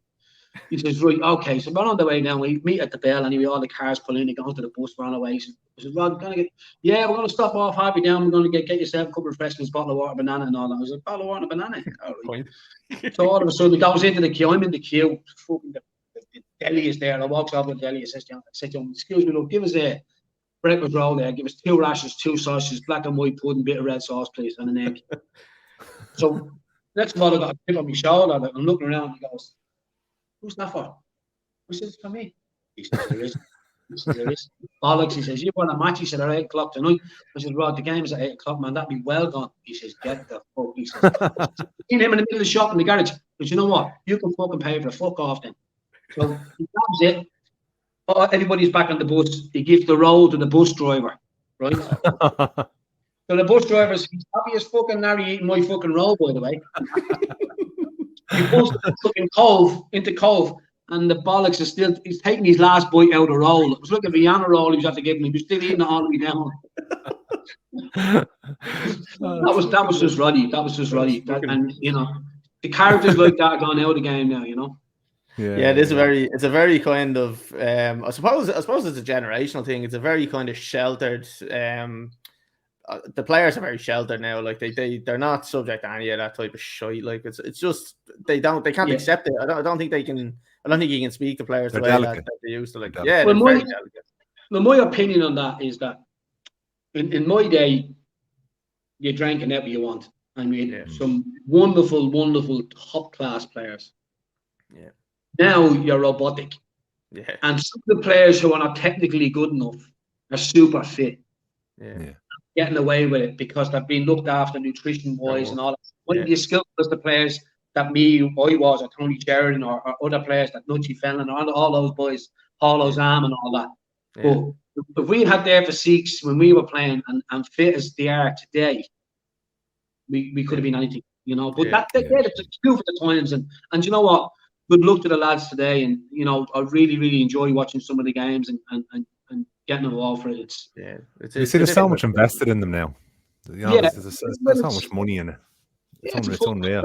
He says, right, okay, so we're on the way down. We meet at the Bell, anyway, all the cars pull in, they go to the bus, we're on the way. He says, Rod, we're going to stop off halfway down, we're going to get yourself a couple of refreshments, bottle of water, banana and all that. I was like, bottle of water and banana? All right. So all of a sudden, he goes into the queue, I'm in the queue, fucking the deli is there, and I walks over to the deli, I said to him, excuse me, look, give us a breakfast roll there, give us 2 rashers, 2 sausages, black and white pudding, bit of red sauce, please, and an egg. So next of all, I got a tip on my shoulder, I'm looking around, he goes, who's that for? I said, it's for me. He says, there is. He says, there is. Bollocks, he says, you want a match? He said, at 8 o'clock tonight. I said, Rod, the game's at 8 o'clock, man, that'd be well gone. He says, get the fuck. He says, seen him in the middle of the shop in the garage. But you know what? You can fucking pay for the fuck off then. So he grabs it. Oh, everybody's back on the bus. He gives the roll to the bus driver, right? So the bus driver's he's happy as fucking Larry eating my fucking roll, by the way. He goes to the fucking into Cove, and the bollocks is still, he's taking his last bite out of the roll. It was like a Vienna roll he was after giving him. He was still eating it all the way down. that was just Roddy. That was just Roddy. And, the characters like that are gone out of the game now, Yeah, it is it's a very kind of I suppose it's a generational thing. It's a very kind of sheltered the players are very sheltered now. Like they're not subject to any of that type of shit. Like it's just they can't accept it. I don't think you can speak to players the way that they used to. Like well, my opinion on that is that in my day you drank whenever you want. I mean some wonderful top class players. Yeah. Now you're robotic. Yeah. And some of the players who are not technically good enough are super fit. Yeah. Getting away with it because they've been looked after nutrition wise and all that. One of the skills was the players that I was, or Tony Sheridan, or other players that Nutchy Fellon, or all those boys, Paulo Zam and all that. Yeah. But if we had their physiques when we were playing and fit as they are today, we could have been anything, But they're the two for the times, and you know what? Good luck to the lads today, and I really, really enjoy watching some of the games and getting involved for it. You see, there's so much invested in them now. There's so much money in it. It's unreal.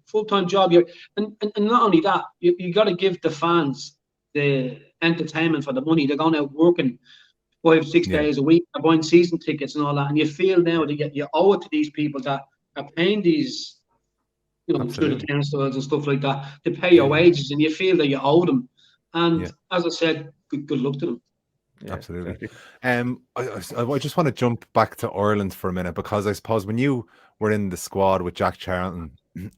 Full-time job. And not only that, you got to give the fans the entertainment for the money. They're going out working 5-6 days a week, they're buying season tickets and all that. And you feel now that you owe it to these people that are paying these, through the councils and stuff like that, to pay your wages, and you feel that you owe them. And as I said, good luck to them. Yeah, absolutely. I just want to jump back to Ireland for a minute, because I suppose when you were in the squad with Jack Charlton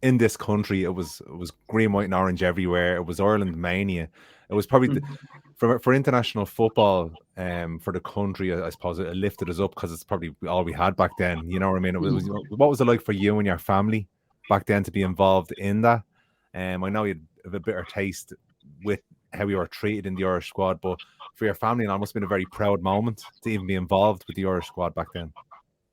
in this country, it was green, white, and orange everywhere. It was Ireland mania. It was probably for international football, for the country. I suppose it lifted us up because it's probably all we had back then. You know what I mean? What was it like for you and your family back then to be involved in that? I know you have a bitter taste with how you were treated in the Irish squad, but for your family, it must have been a very proud moment to even be involved with the Irish squad back then.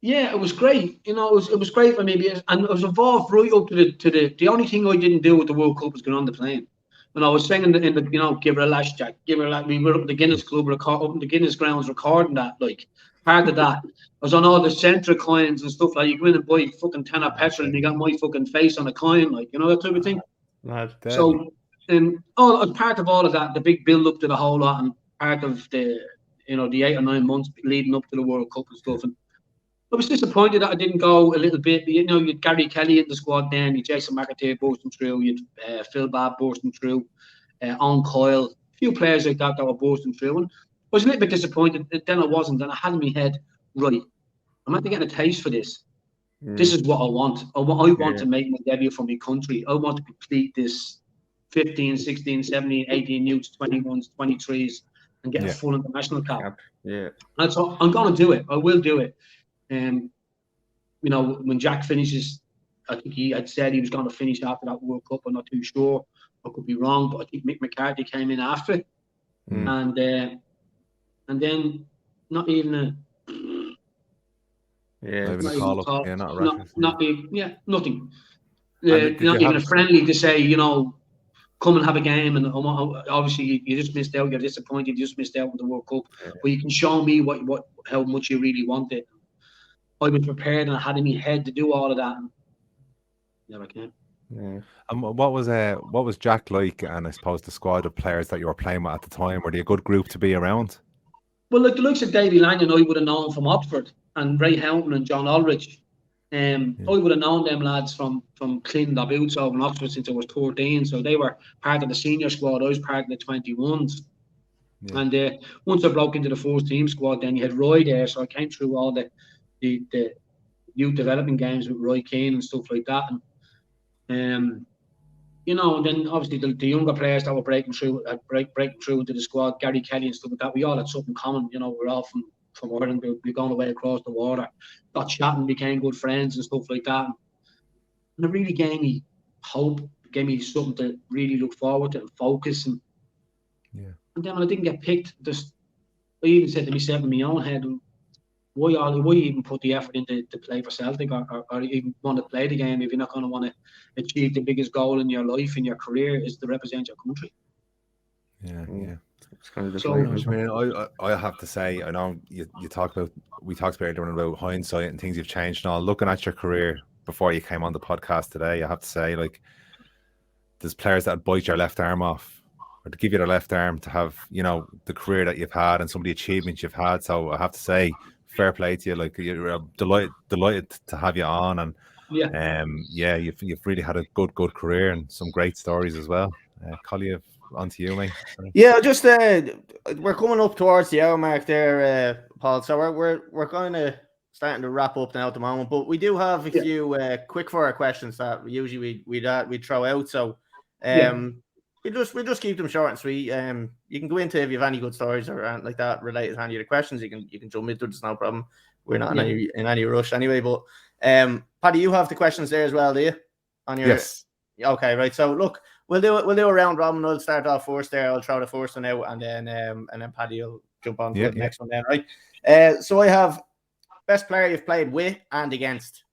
Yeah, it was great. It was great for me, and I was involved right up to the only thing I didn't do with the World Cup was going on the plane. When I was singing in the give her a lash, Jack, give her a lash. We were up at the Guinness Club, up in the Guinness grounds recording that. Like, part of that, I was on all the Centra coins and stuff. Like, you go in and buy fucking tenner petrol, and you got my fucking face on a coin, like, that type of thing. So, part of all of that, the big build up to the whole lot, and part of the 8 or 9 months leading up to the World Cup and stuff. And I was disappointed that I didn't go a little bit. You had Gary Kelly in the squad then, you Jason McAteer bursting through, you had Phil Babb bursting through, On Coyle, a few players like that were bursting through. And I was a little bit disappointed. Then I wasn't, and I had in my head, right, I'm actually getting a taste for this. This is what I want. I want to make my debut for my country. I want to complete this 15, 16, 17, 18 youths, 21s, 23s, and get a full international cap. Yeah. And so I'm going to do it. I will do it. When Jack finishes, I think he had said he was going to finish after that World Cup. I'm not too sure. I could be wrong, but I think Mick McCarthy came in after it. And then not even a... nothing. Not even a friendly to say, come and have a game. And obviously, you just missed out. You're disappointed. You just missed out on the World Cup. But you can show me how much you really want it. I was prepared and I had in my head to do all of that. And never came. Yeah. And what was Jack like, and I suppose the squad of players that you were playing with at the time? Were they a good group to be around? Well, like the likes of Davy Lanyon, I would have known from Oxford, and Ray Houghton and John Aldridge. I would have known them lads from cleaning their boots over in Oxford since I was 13. So they were part of the senior squad. I was part of the 21s. Yeah. And once I broke into the first team squad, then you had Roy there. So I came through all the youth development games with Roy Keane and stuff like that. And and then obviously the younger players that were breaking through into the squad, Gary Kelly and stuff like that, we all had something common. We're all from Ireland. We're going away across the water, got chatting, became good friends and stuff like that. And it really gave me hope, gave me something to really look forward to and focus. And then when I didn't get picked, I even said to myself in my own head, why even put the effort into to play for Celtic or even want to play the game if you're not going to want to achieve the biggest goal in your life, in your career, is to represent your country. Yeah. It's kind of I have to say, I know we talked about earlier about hindsight and things you've changed and all. Looking at your career before you came on the podcast today, I have to say, like, there's players that bite your left arm off, or to give you the left arm to have, the career that you've had and some of the achievements you've had. So I have to say, fair play to you. Like, you're delighted to have you on, and you've really had a good career and some great stories as well. Colly, on to you, mate. Yeah, just we're coming up towards the hour mark there, Paul. So we're kind of starting to wrap up now at the moment, but we do have a few quickfire questions that usually we'd throw out. So we just keep them short and sweet. You can go into if you have any good stories or anything like that related to any of the questions. You can jump into it. There's no problem. We're not in any rush anyway. But Paddy, you have the questions there as well, do you? Yes. Okay, right. So look, we'll do a round robin. I'll start off first there. I'll throw the first one out, and then Paddy will jump on to the next one then, right? So I have best player you've played with and against.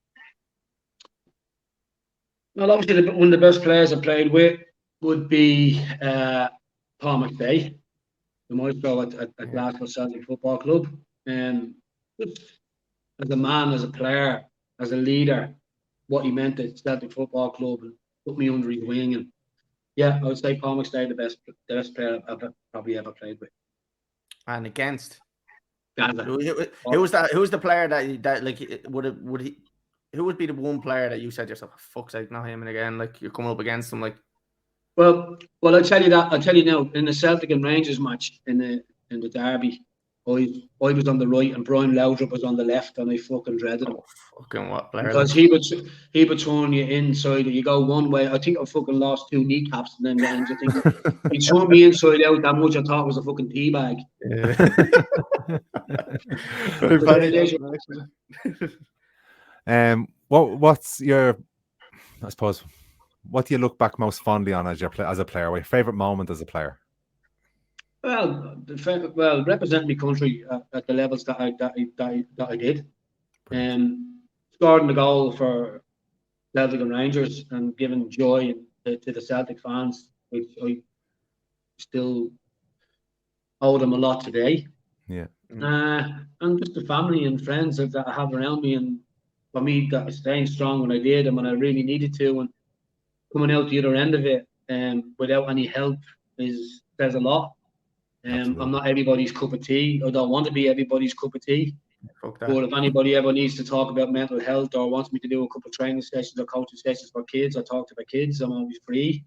Well, obviously one of the best players I played with would be Paul McVeigh, the maestro at Glasgow Celtic Football Club. Just as a man, as a player, as a leader, what he meant at Celtic Football Club, and put me under his wing, and Yeah, I would say Paul McStay the best player I've probably ever played with. And against Gaza. Who was that? Who was the player that like would he? Who would be the one player that you said to yourself, oh, fuck's sake, not him, and again, like you're coming up against him, like? Well, I'll tell you now. In the Celtic and Rangers match in the derby, I was on the right and Brian Laudrup was on the left, and I fucking dreaded him. Oh, fucking what player? Because he would turn you inside, and you go one way. I think I fucking lost 2 kneecaps in them games. I think he turned me inside out that much. I thought it was a fucking tea bag. Yeah. What's your, I suppose, what do you look back most fondly on as a player? What your favorite moment as a player? Well, representing my country at the levels that I did, scoring the goal for Celtic and Rangers and giving joy to the Celtic fans, which I still owe them a lot today. Yeah. And just the family and friends that I have around me, and for me, that was staying strong when I did and when I really needed to, and coming out the other end of it without any help says a lot. I'm not everybody's cup of tea. I don't want to be everybody's cup of tea. But if anybody ever needs to talk about mental health or wants me to do a couple of training sessions or coaching sessions for kids, I talk to the kids. I'm always free.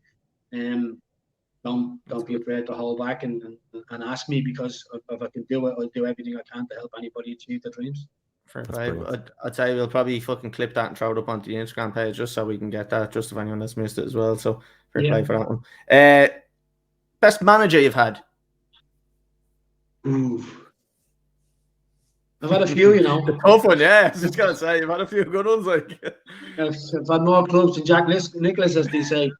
Don't be afraid to hold back and ask me, because if I can do it, I'll do everything I can to help anybody achieve their dreams. Fair play. I'd say we'll probably fucking clip that and throw it up onto the Instagram page just so we can get that, just if anyone has missed it as well. So fair play for that one. Best manager you've had? Ooh. I've had a few, you know. The tough one, yeah. I was just gonna say, you've had a few good ones, like. I've had more clubs than Jack Nicklaus, as they say.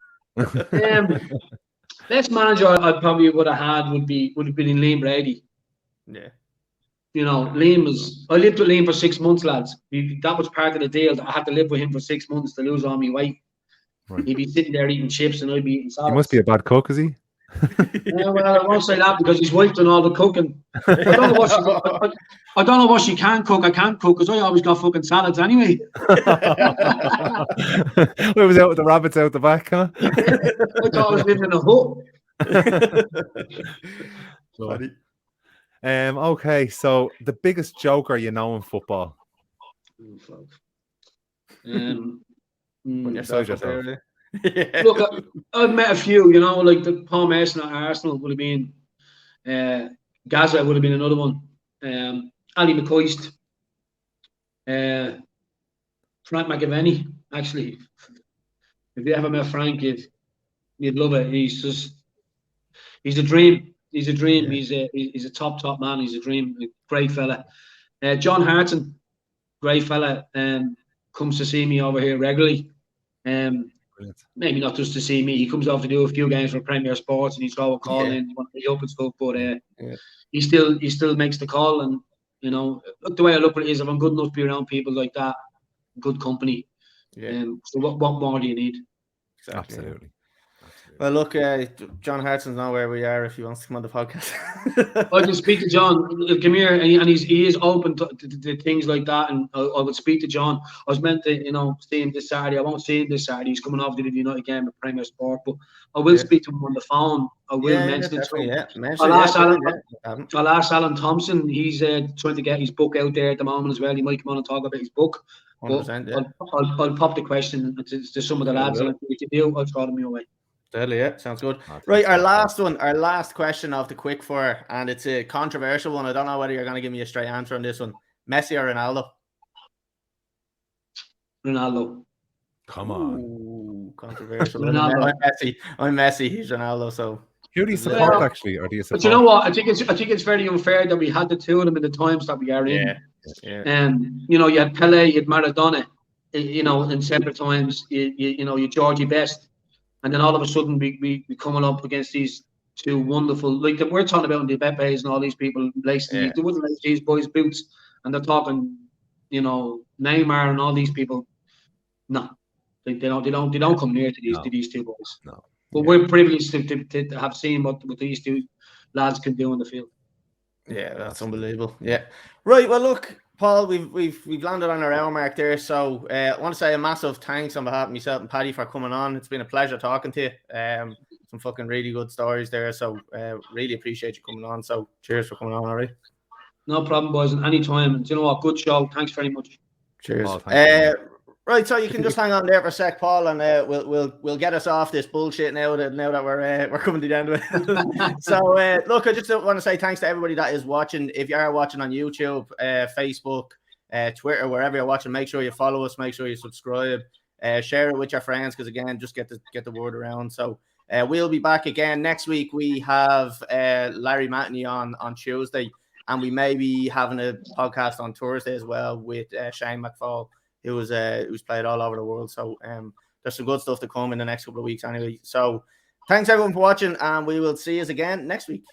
Best manager I probably would have had would have been Liam Brady. Yeah. You know, I lived with Liam for 6 months, lads. That was part of the deal. I had to live with him for 6 months to lose all my weight. Right. He'd be sitting there eating chips and I'd be eating salads. He must be a bad cook, is he? Well, I won't say that because his wife done all the cooking. I don't know what she can cook. I can't cook because I always got fucking salads anyway. We was out with the rabbits out the back, huh? I thought I was living in a hut. Okay, so the biggest joker you know in football. When you're so yourself. Yeah. Look, I've met a few, you know, like the Paul Mason at Arsenal would have been, Gaza would have been another one, Ali McCoist, Frank McAvenny. Actually, if you ever met Frank, you'd love it. He's a dream. He's a dream. Yeah. He's a top man. He's a dream. Great fella. John Harton, great fella. Comes to see me over here regularly. Maybe not just to see me. He comes over to do a few games for Premier Sports, and he's throw a call in, want to be up and stuff. But he still makes the call, and you know, look, the way I look at it is, if I'm good enough to be around people like that, good company. So what more do you need? Exactly. Absolutely. Well, look, John Hartson's not where we are if he wants to come on the podcast. I can speak to John. Come here, and he is open to things like that. And I would speak to John. I was meant to, you know, see him this Saturday. I won't see him this Saturday. He's coming off to the United game at Premier Sport, but I will speak to him on the phone. I will mention it to him. I'll ask Alan Thompson. He's trying to get his book out there at the moment as well. He might come on and talk about his book. 100%, I'll pop the question to some of the lads. And if you do, I'll throw them your way. Deadly, yeah, sounds good. Right, our last question of the quickfire, and it's a controversial one. I don't know whether you're going to give me a straight answer on this one. Messi or Ronaldo? Ronaldo. Come on. Ooh, controversial. Ronaldo. I'm Messi. He's Ronaldo. So who do you support actually, or do you support? But you know what? I think it's very unfair that we had the two of them in the times that we are in. Yeah. You know, you had Pele, you had Maradona. You know, in separate times. You know, you Georgie Best. And then all of a sudden, we coming up against these two wonderful, like we're talking about the Beppes and all these people lacing they wouldn't lace these boys' boots, and they're talking, you know, Neymar and all these people. No, they don't come near to these two boys. No, but we're privileged to have seen what these two lads can do on the field. Yeah, that's unbelievable. Yeah, right. Well, look, Paul, we've landed on our hour mark there, so I want to say a massive thanks on behalf of myself and Paddy for coming on. It's been a pleasure talking to you. It's fucking really good stories there. So really appreciate you coming on. So cheers for coming on, all right? No problem, boys. And anytime. And you know what? Good show. Thanks very much. Cheers. Paul, right, so you can just hang on there for a sec, Paul, and we'll get us off this bullshit now that we're coming to the end of it. So look, I just want to say thanks to everybody that is watching. If you are watching on YouTube, Facebook, Twitter, wherever you're watching, make sure you follow us, make sure you subscribe, share it with your friends, because again, just get the word around. So we'll be back again next week. We have Larry Matney on Tuesday, and we may be having a podcast on Thursday as well with Shane McFall, who's played all over the world. So there's some good stuff to come in the next couple of weeks anyway. So thanks everyone for watching, and we will see you again next week.